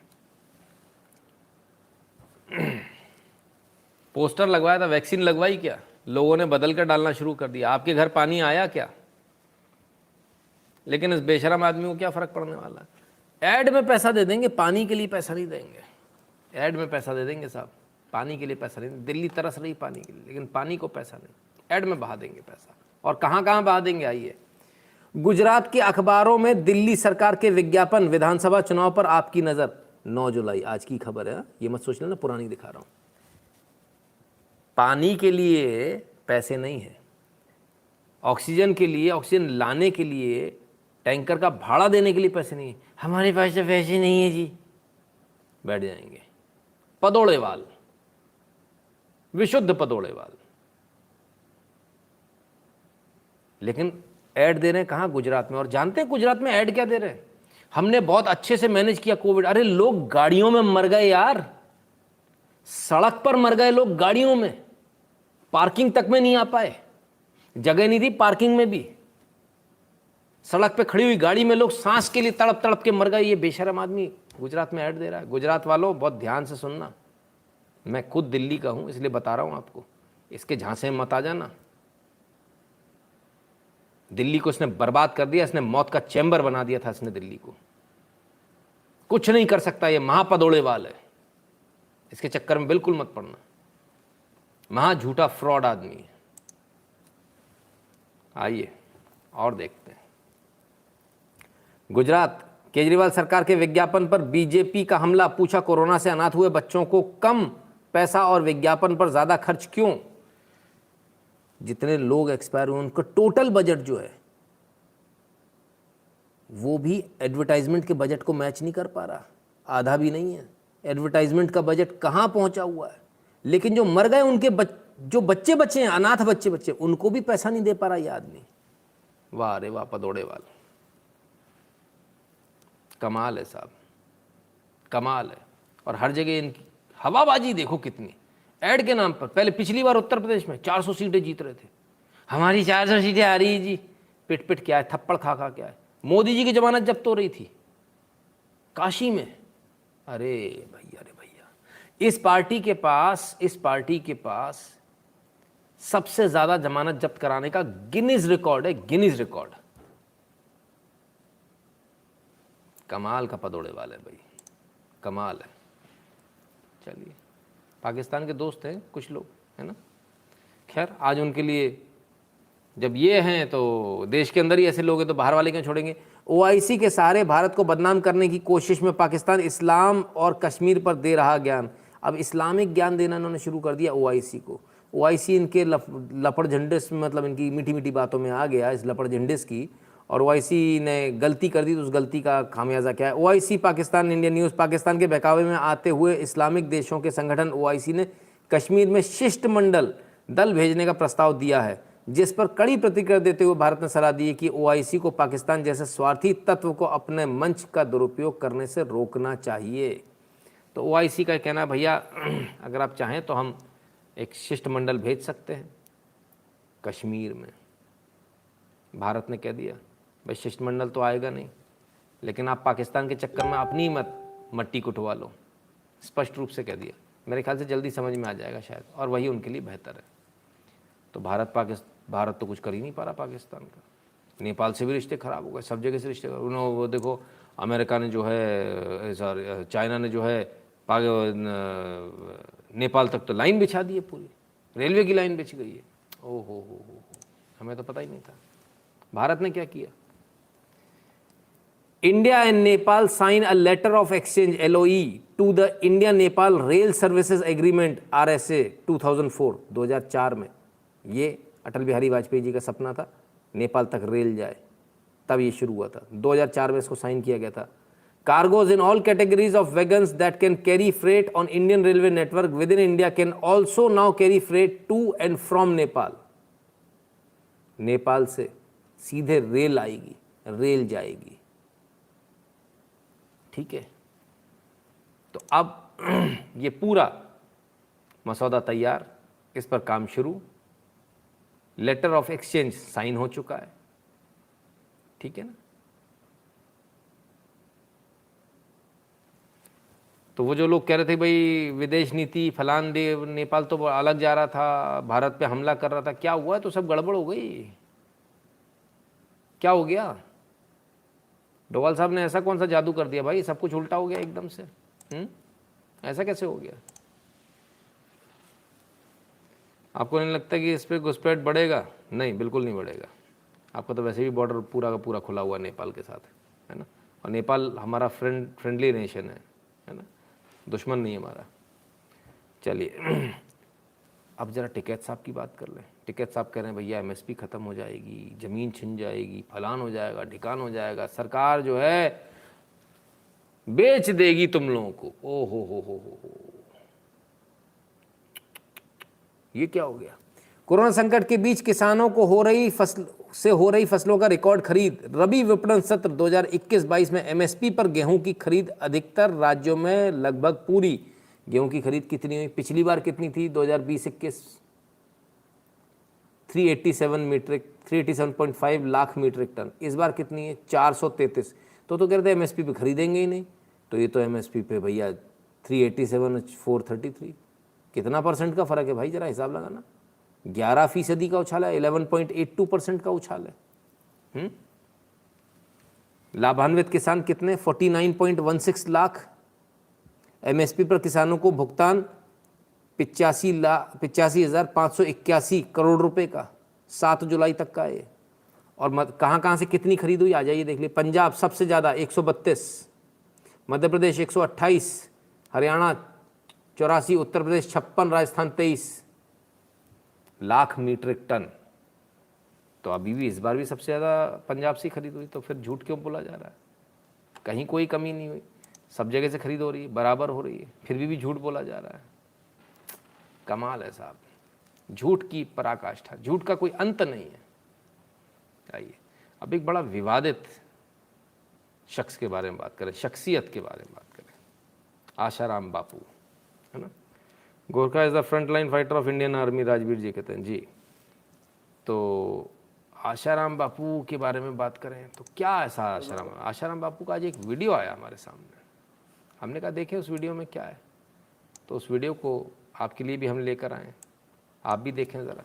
पोस्टर लगवाया था, वैक्सीन लगवाई क्या? लोगों ने बदल कर डालना शुरू कर दिया। आपके घर पानी आया क्या? लेकिन इस बेशरम आदमी को क्या फ़र्क पड़ने वाला है? ऐड में पैसा दे देंगे, पानी के लिए पैसा नहीं देंगे। ऐड में पैसा दे देंगे साहब, पानी के लिए पैसा नहीं। दिल्ली तरस रही पानी के लिए, लेकिन पानी को पैसा नहीं, ऐड में बहा देंगे पैसा। और कहाँ कहाँ बहा देंगे? आइए, गुजरात के अखबारों में दिल्ली सरकार के विज्ञापन, विधानसभा चुनाव पर आपकी नज़र। 9 जुलाई आज की खबर है, ये मत सोच लेना पुरानी दिखा रहा हूँ। पानी के लिए पैसे नहीं है, ऑक्सीजन के लिए, ऑक्सीजन लाने के लिए, टैंकर का भाड़ा देने के लिए पैसे नहीं है। हमारे पास तो पैसे नहीं है जी, बैठ जाएंगे। पदोड़ेवाल, विशुद्ध पदोड़ेवाल। लेकिन ऐड दे रहे हैं कहाँ? गुजरात में। और जानते हैं गुजरात में ऐड क्या दे रहे हैं? हमने बहुत अच्छे से मैनेज किया कोविड। अरे लोग गाड़ियों में मर गए यार, सड़क पर मर गए लोग गाड़ियों में, पार्किंग तक में नहीं आ पाए, जगह नहीं थी पार्किंग में भी। सड़क पे खड़ी हुई गाड़ी में लोग सांस के लिए तड़प तड़प के मर गए। ये बेशरम आदमी गुजरात में ऐड दे रहा है। गुजरात वालों बहुत ध्यान से सुनना, मैं खुद दिल्ली का हूं इसलिए बता रहा हूं आपको, इसके झांसे में मत आ जाना। दिल्ली को इसने बर्बाद कर दिया, इसने मौत का चैम्बर बना दिया था इसने दिल्ली को। कुछ नहीं कर सकता, ये महापदोड़ेवाल है, इसके चक्कर में बिल्कुल मत पड़ना। महा झूठा फ्रॉड आदमी है। आइए और देखते हैं। गुजरात, केजरीवाल सरकार के विज्ञापन पर बीजेपी का हमला। पूछा कोरोना से अनाथ हुए बच्चों को कम पैसा और विज्ञापन पर ज्यादा खर्च क्यों? जितने लोग एक्सपायर हुए उनका टोटल बजट जो है वो भी एडवर्टाइजमेंट के बजट को मैच नहीं कर पा रहा, आधा भी नहीं है। एडवर्टाइजमेंट का बजट कहाँ पहुंचा हुआ है। लेकिन जो मर गए उनके जो बच्चे बच्चे हैं, अनाथ बच्चे उनको भी पैसा नहीं दे पा रहा ये आदमी। वाह रे वाह, पदोड़ेवाल, कमाल है साहब, कमाल है। और हर जगह इनकी हवाबाजी देखो कितनी, ऐड के नाम पर। पहले पिछली बार उत्तर प्रदेश में 400 सीटें जीत रहे थे, हमारी 400 सीटें आ रही है जी। पिट पिट क्या है, थप्पड़ खा खा क्या है। मोदी जी की जमानत जब्त हो रही थी काशी में। अरे भैया, अरे भैया, इस पार्टी के पास सबसे ज्यादा जमानत जब्त कराने का गिनीज रिकॉर्ड है, गिनीज रिकॉर्ड। कमाल का पदोड़ेवाल है भाई, कमाल है। चलिए, पाकिस्तान के दोस्त हैं कुछ लोग, है ना। खैर, आज उनके लिए जब ये हैं तो देश के अंदर ही ऐसे लोग हैं तो बाहर वाले क्यों छोड़ेंगे। ओआईसी के सहारे भारत को बदनाम करने की कोशिश में पाकिस्तान इस्लाम और कश्मीर पर दे रहा ज्ञान। अब इस्लामिक ज्ञान देना इन्होंने शुरू कर दिया ओआईसी को। ओआईसी इनके लपड़ झंडिस, मतलब इनकी मीठी मीठी बातों में आ गया इस लपड़ झंडिस की, और ओआईसी ने गलती कर दी तो उस गलती का खामियाजा क्या है। OIC Pakistan, Indian news. Pakistan के बहकावे में आते हुए इस्लामिक देशों के संगठन ओआईसी ने कश्मीर में शिष्टमंडल दल भेजने का प्रस्ताव दिया है, जिस पर कड़ी प्रतिक्रिया देते हुए भारत ने सलाह दी है कि ओआईसी को पाकिस्तान जैसे स्वार्थी तत्व को अपने मंच का दुरुपयोग करने से रोकना चाहिए। तो ओआईसी का कहना है भैया अगर आप चाहें तो हम एक शिष्टमंडल भेज सकते हैं कश्मीर में। भारत ने कह दिया भाई शिष्टमंडल तो आएगा नहीं, लेकिन आप पाकिस्तान के चक्कर में अपनी मट्टी कुटवा लो। स्पष्ट रूप से कह दिया। मेरे ख्याल से जल्दी समझ में आ जाएगा शायद, और वही उनके लिए बेहतर है। तो भारत तो कुछ कर ही नहीं पा रहा पाकिस्तान का। नेपाल से भी रिश्ते ख़राब हो गए, सब जगह से रिश्ते उन्होंने, वो देखो अमेरिका ने जो है, चाइना ने जो है नेपाल तक तो लाइन बिछा दी है, पूरी रेलवे की लाइन बिछ गई है। ओ हो, हमें तो पता ही नहीं था। भारत ने क्या किया? India and Nepal sign a letter of exchange LOE to the India Nepal rail services agreement RSA 2004 में। ये अटल बिहारी वाजपेयी जी का सपना था, नेपाल तक रेल जाए, तब ये शुरू हुआ था। 2004 में इसको साइन किया गया था। Cargoes in all categories of wagons that can carry freight on Indian railway network within India can also now carry freight to and from Nepal. Nepal से सीधे रेल आएगी, रेल जाएगी, ठीक है। तो अब ये पूरा मसौदा तैयार, इस पर काम शुरू, लेटर ऑफ एक्सचेंज साइन हो चुका है, ठीक है ना। तो वो जो लोग कह रहे थे भाई विदेश नीति फलान दे, नेपाल तो अलग जा रहा था, भारत पे हमला कर रहा था, क्या हुआ? तो सब गड़बड़ हो गई। क्या हो गया? डोवाल साहब ने ऐसा कौन सा जादू कर दिया भाई, सब कुछ उल्टा हो गया एकदम से? ऐसा कैसे हो गया? आपको नहीं लगता कि इस पर घुसपैठ बढ़ेगा? नहीं, बिल्कुल नहीं बढ़ेगा। आपका तो वैसे भी बॉर्डर पूरा का पूरा खुला हुआ नेपाल के साथ है ना, और नेपाल हमारा फ्रेंडली नेशन है ना, दुश्मन नहीं है हमारा। चलिए अब ज़रा टिकैत साहब की बात कर लें। टिकैत साहब कह रहे हैं भैया MSP ख़त्म हो जाएगी, ज़मीन छिन जाएगी, फलान हो जाएगा, ढिकान हो जाएगा, सरकार जो है बेच देगी तुम लोगों को। ओ हो, ये क्या हो गया? कोरोना संकट के बीच किसानों को हो रही फसलों का रिकॉर्ड खरीद। रबी विपणन सत्र 2021-22 में MSP पर गेहूं की खरीद अधिकतर राज्यों में लगभग पूरी। गेहूं की खरीद कितनी हुई? पिछली बार कितनी थी? 2020-21 387.5 लाख मीट्रिक टन। इस बार कितनी है? 433। तो कह रहे थे MSP पे खरीदेंगे ही नहीं, तो ये तो MSP पे भैया 387 433, कितना परसेंट का फ़र्क है भाई? जरा हिसाब लगाना। 11% का उछाल है, 11.82% का उछाल है। लाभान्वित किसान कितने? 49.16 लाख। MSP पर किसानों को भुगतान 85,581 करोड़ रुपए का 7 जुलाई तक का है। और कहाँ से कितनी खरीद हुई? आ जाइए देख लिए। पंजाब सबसे ज़्यादा 132, मध्य प्रदेश 128, हरियाणा 84, उत्तर प्रदेश 56, राजस्थान 23 लाख मीट्रिक टन। तो अभी भी इस बार भी सबसे ज़्यादा पंजाब से खरीद हुई, तो फिर झूठ क्यों बोला जा रहा है? कहीं कोई कमी नहीं हुई, सब जगह से खरीद हो रही है, बराबर हो रही है, फिर भी झूठ बोला जा रहा है। कमाल है साहब, झूठ की पराकाष्ठा, झूठ का कोई अंत नहीं है। आइए अब एक बड़ा विवादित शख्स के बारे में बात करें, शख्सियत के बारे में बात करें। आशाराम बापू, है ना। Gorkha is the front line fighter of Indian army, Rajveer ji कहते हैं जी। तो आशाराम बापू के बारे में बात करें तो क्या ऐसा आशाराम बापू का आज एक वीडियो आया हमारे सामने। हमने कहा देखें उस वीडियो में क्या है, तो उस वीडियो को आपके लिए भी हम लेकर आए, आप भी देखें ज़रा।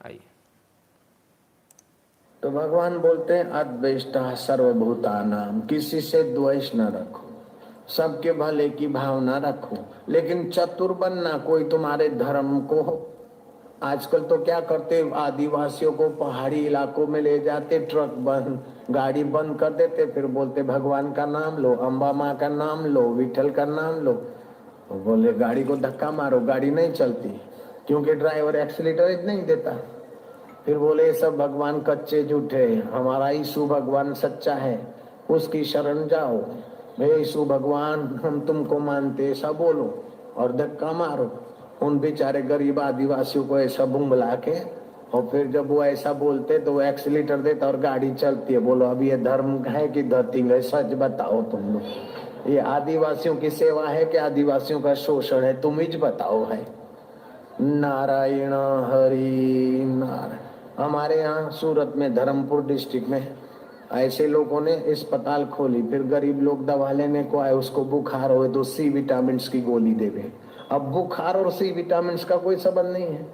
आइए। तो भगवान बोलते हैं अद्वेष्टा सर्वभूतानाम, किसी से द्वेष न रखो, सबके भले की भावना रखो, लेकिन चतुर बनना, कोई तुम्हारे धर्म को। आजकल तो क्या करते, आदिवासियों को पहाड़ी इलाकों में ले जाते, ट्रक बंद, गाड़ी बंद कर देते, फिर बोलते भगवान का नाम लो, अम्बा माँ का नाम लो, विठल का नाम लो। तो बोले गाड़ी को धक्का मारो, गाड़ी नहीं चलती क्योंकि ड्राइवर एक्सीलेटर नहीं देता। फिर बोले सब भगवान कच्चे झूठे, हमारा यीशु भगवान सच्चा है, उसकी शरण जाओ। हे यीशु भगवान हम तुमको मानते, ऐसा बोलो और धक्का मारो। उन बेचारे गरीब आदिवासियों को ऐसा बुंगला के, और फिर जब वो ऐसा बोलते तो वो एक्सीलेटर देता और गाड़ी चलती है। बोलो अब ये धर्म है कि धरती है? सच बताओ तुम लोग, ये आदिवासियों की सेवा है कि आदिवासियों का शोषण है? तुम ही बताओ। है नारायण हरि नारायण। हमारे यहाँ सूरत में धर्मपुर डिस्ट्रिक्ट में ऐसे लोगों ने अस्पताल खोली, फिर गरीब लोग दवा लेने को आए, उसको बुखार हो तो C विटामिन की गोली देवे। अब बुखार और C विटामिन का कोई संबंध नहीं है।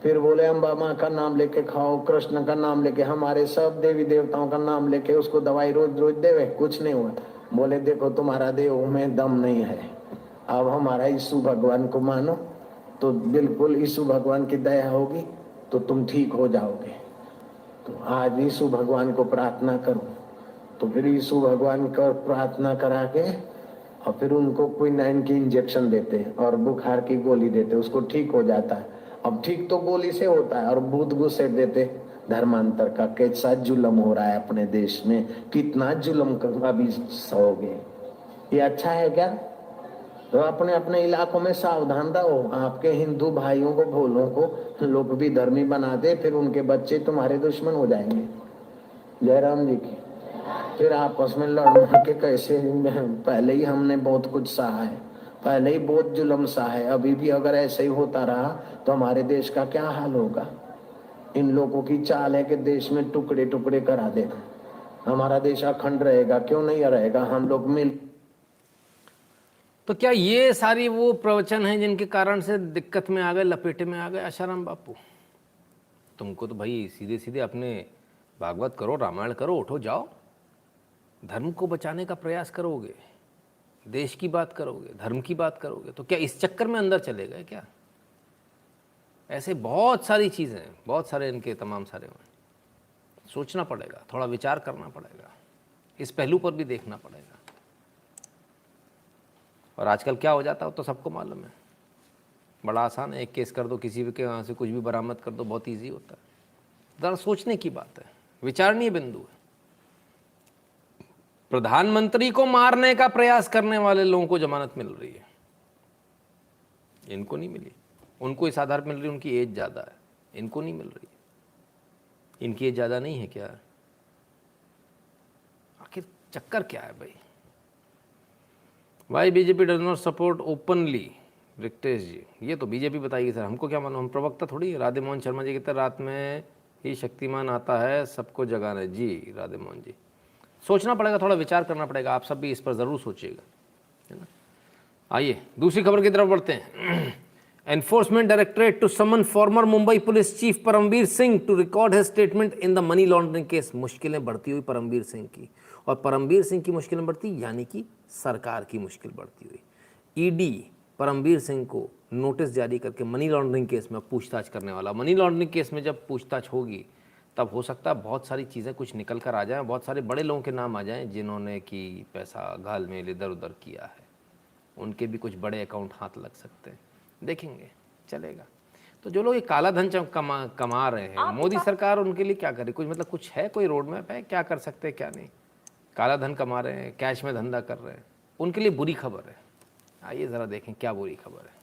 फिर बोले अम्बा माँ का नाम लेके खाओ, कृष्ण का नाम लेके, हमारे सब देवी देवताओं का नाम लेके उसको दवाई रोज रोज देवे, कुछ नहीं हुआ। बोले देखो तुम्हारा देह में दम नहीं है, अब हमारा यीशु भगवान को मानो तो बिल्कुल यीशु भगवान की दया होगी तो तुम ठीक हो जाओगे। तो आज यीशु भगवान को प्रार्थना करो, तो फिर यीशु भगवान को प्रार्थना करा के और फिर उनको क्विनाइन की इंजेक्शन देते और बुखार की गोली देते, उसको ठीक हो जाता है। अब ठीक तो गोली से होता है और भूत घुसेड़ देते। धर्मांतर का कैसा जुल्म हो रहा है अपने देश में, कितना जुल्म अभी सहोगे, ये अच्छा है क्या? तो अपने अपने इलाकों में सावधान रहो। आपके हिंदू भाइयों को भोलों को लोग भी धर्मी बना दे, फिर उनके बच्चे तुम्हारे दुश्मन हो जाएंगे। जयराम जी की फिर आपस में लड़ने के कैसे, पहले ही हमने बहुत कुछ सहा है, पहले ही बहुत जुल्म सहा है, अभी भी अगर ऐसे ही होता रहा तो हमारे देश का क्या हाल होगा। इन लोगों की चाल है कि देश में टुकड़े टुकड़े करा देना। हमारा देश अखंड रहेगा, क्यों नहीं रहेगा? हम लोग मिल। तो क्या ये सारी वो प्रवचन हैं जिनके कारण से दिक्कत में आ गए, लपेटे में आ गए आशाराम बापू? तुमको तो भाई सीधे सीधे अपने भागवत करो, रामायण करो, उठो जाओ, धर्म को बचाने का प्रयास करोगे, देश की बात करोगे, धर्म की बात करोगे, तो क्या इस चक्कर में अंदर चले गए क्या? ऐसे बहुत सारी चीज़ें हैं, बहुत सारे इनके तमाम सारे हैं। सोचना पड़ेगा, थोड़ा विचार करना पड़ेगा, इस पहलू पर भी देखना पड़ेगा। और आजकल क्या हो जाता है तो सबको मालूम है, बड़ा आसान है, एक केस कर दो, किसी भी के वहाँ से कुछ भी बरामद कर दो, बहुत ईजी होता है। ज़रा सोचने की बात है, विचारणीय बिंदु है। प्रधानमंत्री को मारने का प्रयास करने वाले लोगों को जमानत मिल रही है, इनको नहीं मिली। उनको इस आधार पर मिल रही है उनकी एज ज़्यादा है, इनको नहीं मिल रही। इनकी एज ज़्यादा नहीं है क्या? आखिर चक्कर क्या है भाई? Why BJP does not support openly, Riktesh ji, ये तो बीजेपी बताएगी सर, हमको क्या मालूम, हम प्रवक्ता थोड़ी है। राधे मोहन शर्मा जी कहते हैं रात में ही शक्तिमान आता है सबको जगाने। जी राधे मोहन जी, सोचना पड़ेगा, थोड़ा विचार करना पड़ेगा, आप सब भी इस पर ज़रूर सोचिएगा, है ना। आइए दूसरी खबर की तरफ बढ़ते हैं। Enforcement directorate to summon former Mumbai police chief Paramvir Singh to record his statement in the money laundering case. मुश्किलें बढ़ती हुई परमवीर सिंह की, और परमवीर सिंह की मुश्किलें बढ़ती यानी कि सरकार की मुश्किल बढ़ती हुई। ईडी परमवीर सिंह को नोटिस जारी करके मनी लॉन्ड्रिंग केस में पूछताछ करने वाला। मनी लॉन्ड्रिंग केस में जब पूछताछ होगी तब हो सकता है बहुत सारी चीज़ें कुछ निकल कर आ जाएं, बहुत सारे बड़े लोगों के नाम आ जाएं जिन्होंने कि पैसा घालमेल इधर उधर किया है, उनके भी कुछ बड़े अकाउंट हाथ लग सकते हैं, देखेंगे, चलेगा। तो जो लोग ये काला धन कमा रहे हैं, मोदी सरकार उनके लिए क्या करे? कुछ मतलब कुछ है, कोई रोड मैप है, क्या कर सकते हैं क्या नहीं? काला धन कमा रहे हैं, कैश में धंधा कर रहे हैं, उनके लिए बुरी खबर है। आइए ज़रा देखें क्या बुरी खबर है।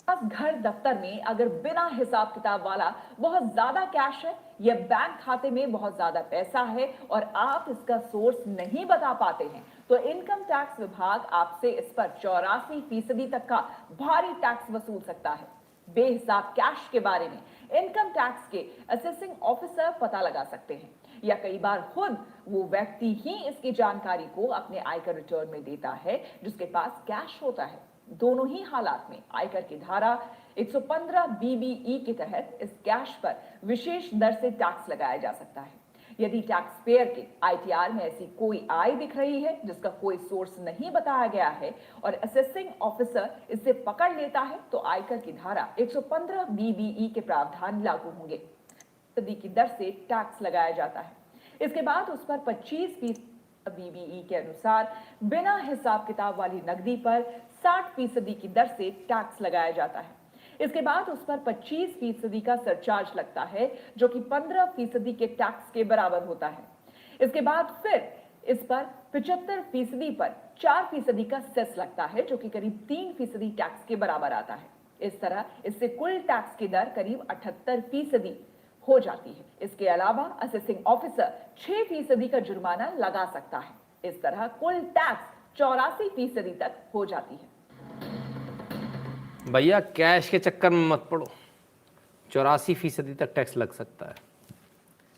घर दफ्तर में अगर बिना हिसाब किताब वाला बहुत ज्यादा कैश है या बैंक खाते में बहुत ज्यादा पैसा है और आप इसका सोर्स नहीं बता पाते हैं, तो इनकम टैक्स विभाग आपसे इस पर 84% तक का भारी टैक्स वसूल सकता है। बेहिसाब कैश के बारे में इनकम टैक्स के असेसिंग ऑफिसर पता लगा सकते हैं, या कई बार खुद वो व्यक्ति ही इसकी जानकारी को अपने आयकर रिटर्न में देता है जिसके पास कैश होता है। दोनों ही हालात में आयकर की धारा 115 BBE के तहत इस कैश पर विशेष दर से टैक्स लगाया जा सकता है। यदि टैक्स पेयर के ITR में ऐसी कोई आय दिख रही है जिसका कोई सोर्स नहीं बताया गया है और असेसिंग ऑफिसर इसे पकड़ लेता है, तो आयकर की धारा 115 BBE के प्रावधान लागू होंगे। सदी की दर से टैक्स लगाया जाता है। इसके बाद उस पर 25% BBE के अनुसार बिना हिसाब किताब वाली नकदी पर 60% की दर से टैक्स लगाया जाता है। इसके बाद उस पर 25% का सरचार्ज लगता है जो कि 15% के टैक्स के बराबर होता है। इसके बाद फिर इस पर 75% पर 4% का सेस लगता है जो कि करीब 3% टैक्स के बराबर आता है। इस तरह इससे कुल टैक्स की दर करीब 78% हो जाती है। इसके अलावा असेसिंग ऑफिसर 6% का जुर्माना लगा सकता है। इस तरह कुल टैक्स 84% तक हो जाती है। भैया कैश के चक्कर में मत पड़ो, 84% तक टैक्स लग सकता है।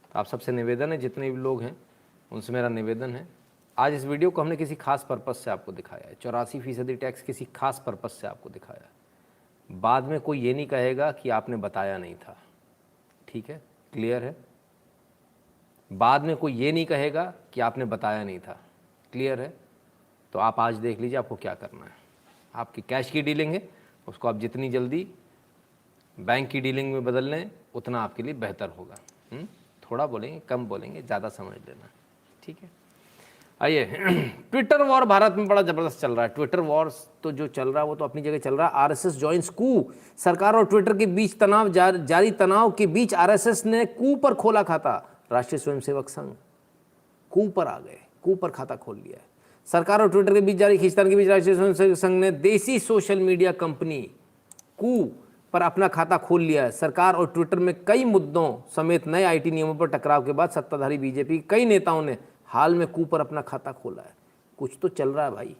तो आप सबसे निवेदन है, जितने भी लोग हैं उनसे मेरा निवेदन है, आज इस वीडियो को हमने किसी खास पर्पस से आपको दिखाया है। 84% टैक्स किसी खास पर्पस से आपको दिखाया है। बाद में कोई ये नहीं कहेगा कि आपने बताया नहीं था, ठीक है, क्लियर है। बाद में कोई ये नहीं कहेगा कि आपने बताया नहीं था, क्लियर है। तो आप आज देख लीजिए आपको क्या करना है। आपकी कैश की डीलिंग है, उसको आप जितनी जल्दी बैंक की डीलिंग में बदल लें उतना आपके लिए बेहतर होगा। थोड़ा बोलेंगे, कम बोलेंगे, ज़्यादा समझ लेना, ठीक है। आइए, ट्विटर वॉर भारत में बड़ा ज़बरदस्त चल रहा है। ट्विटर वॉर तो जो चल रहा है वो तो अपनी जगह चल रहा है। आरएसएस जॉइंस कू। सरकार और ट्विटर के बीच तनाव जारी तनाव के बीच आरएसएस ने कू पर खोला खाता। राष्ट्रीय स्वयंसेवक संघ कू पर आ गए, कू पर खाता खोल लिया है। सरकार और ट्विटर के बीच जारी खींचतान के बीच राष्ट्रीय स्वयंसेवक संघ ने देसी सोशल मीडिया कंपनी कू पर अपना खाता खोल लिया है। सरकार और ट्विटर में कई मुद्दों समेत नए आईटी नियमों पर टकराव के बाद सत्ताधारी बीजेपी के कई नेताओं ने हाल में कू पर अपना खाता खोला है। कुछ तो चल रहा है भाई।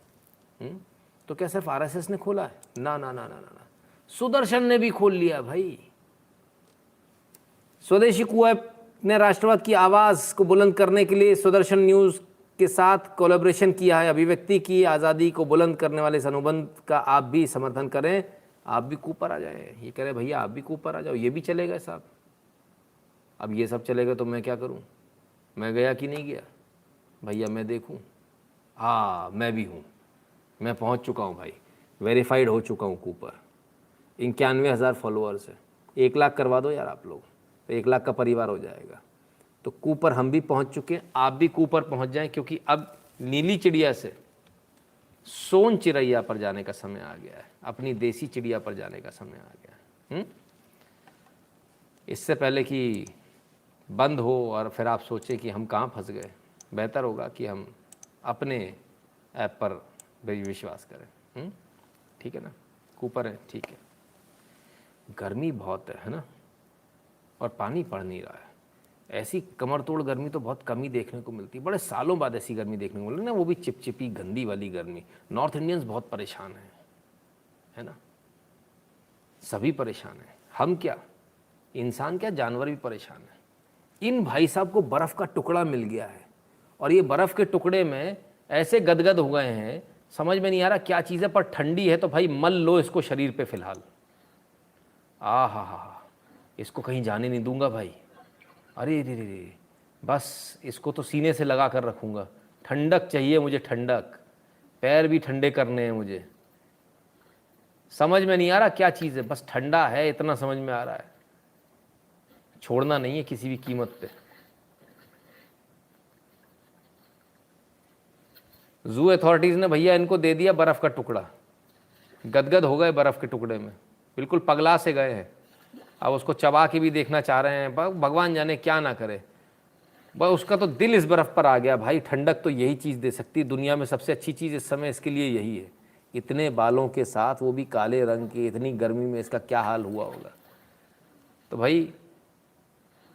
तो क्या सिर्फ आरएसएस ने खोला है? ना ना ना ना ना, सुदर्शन ने भी खोल लिया भाई। स्वदेशी कू ऐप ने राष्ट्रवाद की आवाज को बुलंद करने के लिए सुदर्शन न्यूज के साथ कोलैबोरेशन किया है। अभिव्यक्ति की आज़ादी को बुलंद करने वाले इस अनुबंध का आप भी समर्थन करें, आप भी कू पर आ जाए। ये कह रहे भैया आप भी कू पर आ जाओ, ये भी चलेगा साहब। अब ये सब चलेगा तो मैं क्या करूं? मैं गया कि नहीं गया भैया, मैं देखूं। हाँ मैं भी हूँ, मैं पहुँच चुका हूँ भाई, वेरीफाइड हो चुका हूँ कू पर। 91,000 फॉलोअर्स है। 1 लाख करवा दो यार आप लोग, तो 1 लाख का परिवार हो जाएगा। तो कू पर हम भी पहुँच चुके हैं, आप भी कू पर पहुँच जाएं, क्योंकि अब नीली चिड़िया से सोन चिड़ैया पर जाने का समय आ गया है। अपनी देसी चिड़िया पर जाने का समय आ गया है। इससे पहले कि बंद हो और फिर आप सोचें कि हम कहाँ फंस गए, बेहतर होगा कि हम अपने ऐप पर भी विश्वास करें। ठीक है ना, कू पर है, ठीक है। गर्मी बहुत है ना, और पानी पड़ नहीं रहा है। ऐसी कमर तोड़ गर्मी तो बहुत कम ही देखने को मिलती है। बड़े सालों बाद ऐसी गर्मी देखने को मिली ना, वो भी चिपचिपी गंदी वाली गर्मी। नॉर्थ इंडियंस बहुत परेशान हैं, है ना, सभी परेशान हैं। हम क्या, इंसान क्या, जानवर भी परेशान है। इन भाई साहब को बर्फ़ का टुकड़ा मिल गया है, और ये बर्फ़ के टुकड़े में ऐसे गदगद हो गए हैं, समझ में नहीं आ रहा क्या चीज़ है। पर ठंडी है तो भाई मल लो इसको शरीर पे फ़िलहाल। हा, इसको कहीं जाने नहीं दूंगा भाई। अरे रे रे रे, बस इसको तो सीने से लगा कर रखूँगा। ठंडक चाहिए मुझे, ठंडक। पैर भी ठंडे करने हैं मुझे। समझ में नहीं आ रहा क्या चीज़ है, बस ठंडा है इतना समझ में आ रहा है। छोड़ना नहीं है किसी भी कीमत पे। जू अथॉरिटीज़ ने भैया इनको दे दिया बर्फ़ का टुकड़ा। गदगद हो गए बर्फ़ के टुकड़े में, बिल्कुल पगला से गए हैं। अब उसको चबा के भी देखना चाह रहे हैं, भगवान जाने क्या ना करे। बस उसका तो दिल इस बर्फ़ पर आ गया भाई। ठंडक तो यही चीज़ दे सकती है दुनिया में, सबसे अच्छी चीज़ इस समय इसके लिए यही है। इतने बालों के साथ, वो भी काले रंग के, इतनी गर्मी में इसका क्या हाल हुआ होगा। तो भाई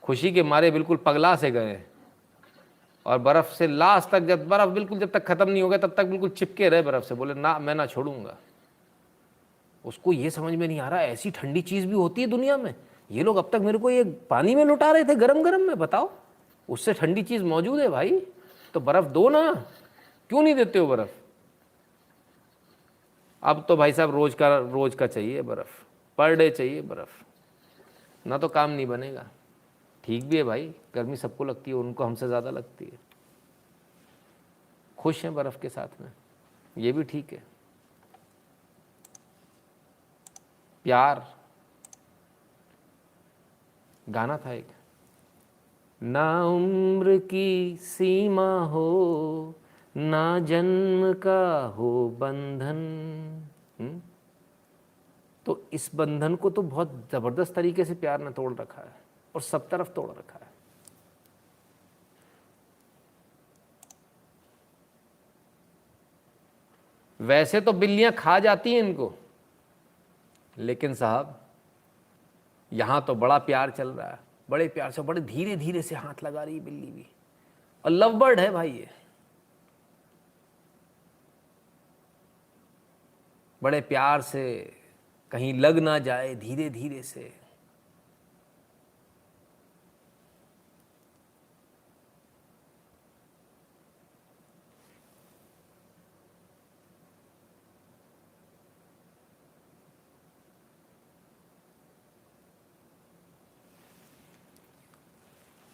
खुशी के मारे बिल्कुल पगला से गए हैं, और बर्फ़ से लास्ट तक, जब बर्फ़ बिल्कुल जब तक ख़त्म नहीं हो गया तब तक बिल्कुल चिपके रहे बर्फ़ से। बोले ना, मैं ना छोड़ूंगा। उसको ये समझ में नहीं आ रहा ऐसी ठंडी चीज़ भी होती है दुनिया में। ये लोग अब तक मेरे को ये पानी में लुटा रहे थे गरम गरम में, बताओ उससे ठंडी चीज़ मौजूद है भाई। तो बर्फ़ दो ना, क्यों नहीं देते हो बर्फ़? अब तो भाई साहब रोज का चाहिए बर्फ़, पर डे चाहिए बर्फ़, ना तो काम नहीं बनेगा। ठीक भी है भाई, गर्मी सबको लगती है, उनको हमसे ज़्यादा लगती है। खुश हैं बर्फ़ के साथ में, ये भी ठीक है। प्यार गाना था एक, ना उम्र की सीमा हो, ना जन्म का हो बंधन। तो इस बंधन को तो बहुत ज़बरदस्त तरीके से प्यार ने तोड़ रखा है, और सब तरफ तोड़ रखा है। वैसे तो बिल्लियां खा जाती हैं इनको, लेकिन साहब यहां तो बड़ा प्यार चल रहा है। बड़े प्यार से, बड़े धीरे धीरे से हाथ लगा रही बिल्ली भी, और लव बर्ड है भाई ये। बड़े प्यार से, कहीं लग ना जाए, धीरे धीरे से।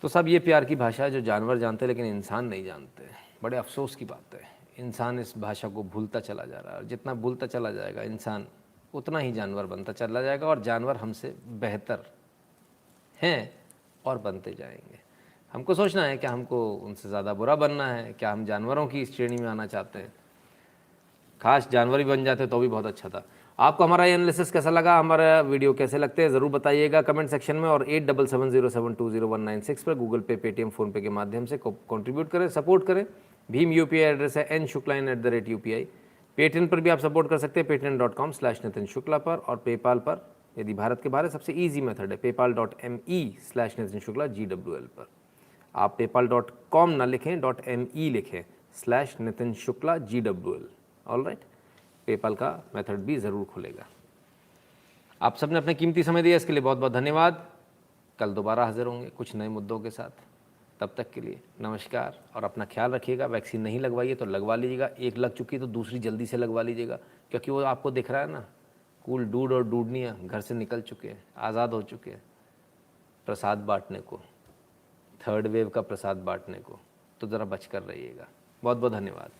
तो सब ये प्यार की भाषा है जो जानवर जानते हैं लेकिन इंसान नहीं जानते। बड़े अफसोस की बात है। इंसान इस भाषा को भूलता चला जा रहा है, और जितना भूलता चला जाएगा इंसान उतना ही जानवर बनता चला जाएगा, और जानवर हमसे बेहतर हैं और बनते जाएंगे। हमको सोचना है क्या हमको उनसे ज़्यादा बुरा बनना है, क्या हम जानवरों की इस श्रेणी में आना चाहते हैं? खास जानवर भी बन जाते तो भी बहुत अच्छा था। आपको हमारा ये एनालिसिस कैसा लगा, हमारा वीडियो कैसे लगते हैं, ज़रूर बताइएगा कमेंट सेक्शन में, और 8770720196 पर गूगल पे, पेटीएम, फ़ोनपे के माध्यम से कंट्रीब्यूट करें, सपोर्ट करें। भीम यूपीआई एड्रेस है nshukla@UPI। पेटीएम पर भी आप सपोर्ट कर सकते हैं patreon.com/नितिन शुक्ला पर, और पेपाल पर यदि भारत के बाहर सबसे ईजी मेथड है paypal.me/नितिन शुक्ला GWL पर। आप paypal.com ना लिखें, .me लिखें, /Nitin Shukla GWL। All right, PayPal का मेथड भी ज़रूर खुलेगा। आप सबने अपने कीमती समय दिया, इसके लिए बहुत बहुत धन्यवाद। कल दोबारा हाजिर होंगे कुछ नए मुद्दों के साथ। तब तक के लिए नमस्कार, और अपना ख्याल रखिएगा। वैक्सीन नहीं लगवाइए तो लगवा लीजिएगा, एक लग चुकी तो दूसरी जल्दी से लगवा लीजिएगा, क्योंकि वो आपको दिख रहा है ना, कूल डूड और डूडनियाँ घर से निकल चुके हैं, आज़ाद हो चुके हैं प्रसाद बांटने को, थर्ड वेव का प्रसाद बांटने को। तो ज़रा बच कर रहिएगा। बहुत बहुत धन्यवाद।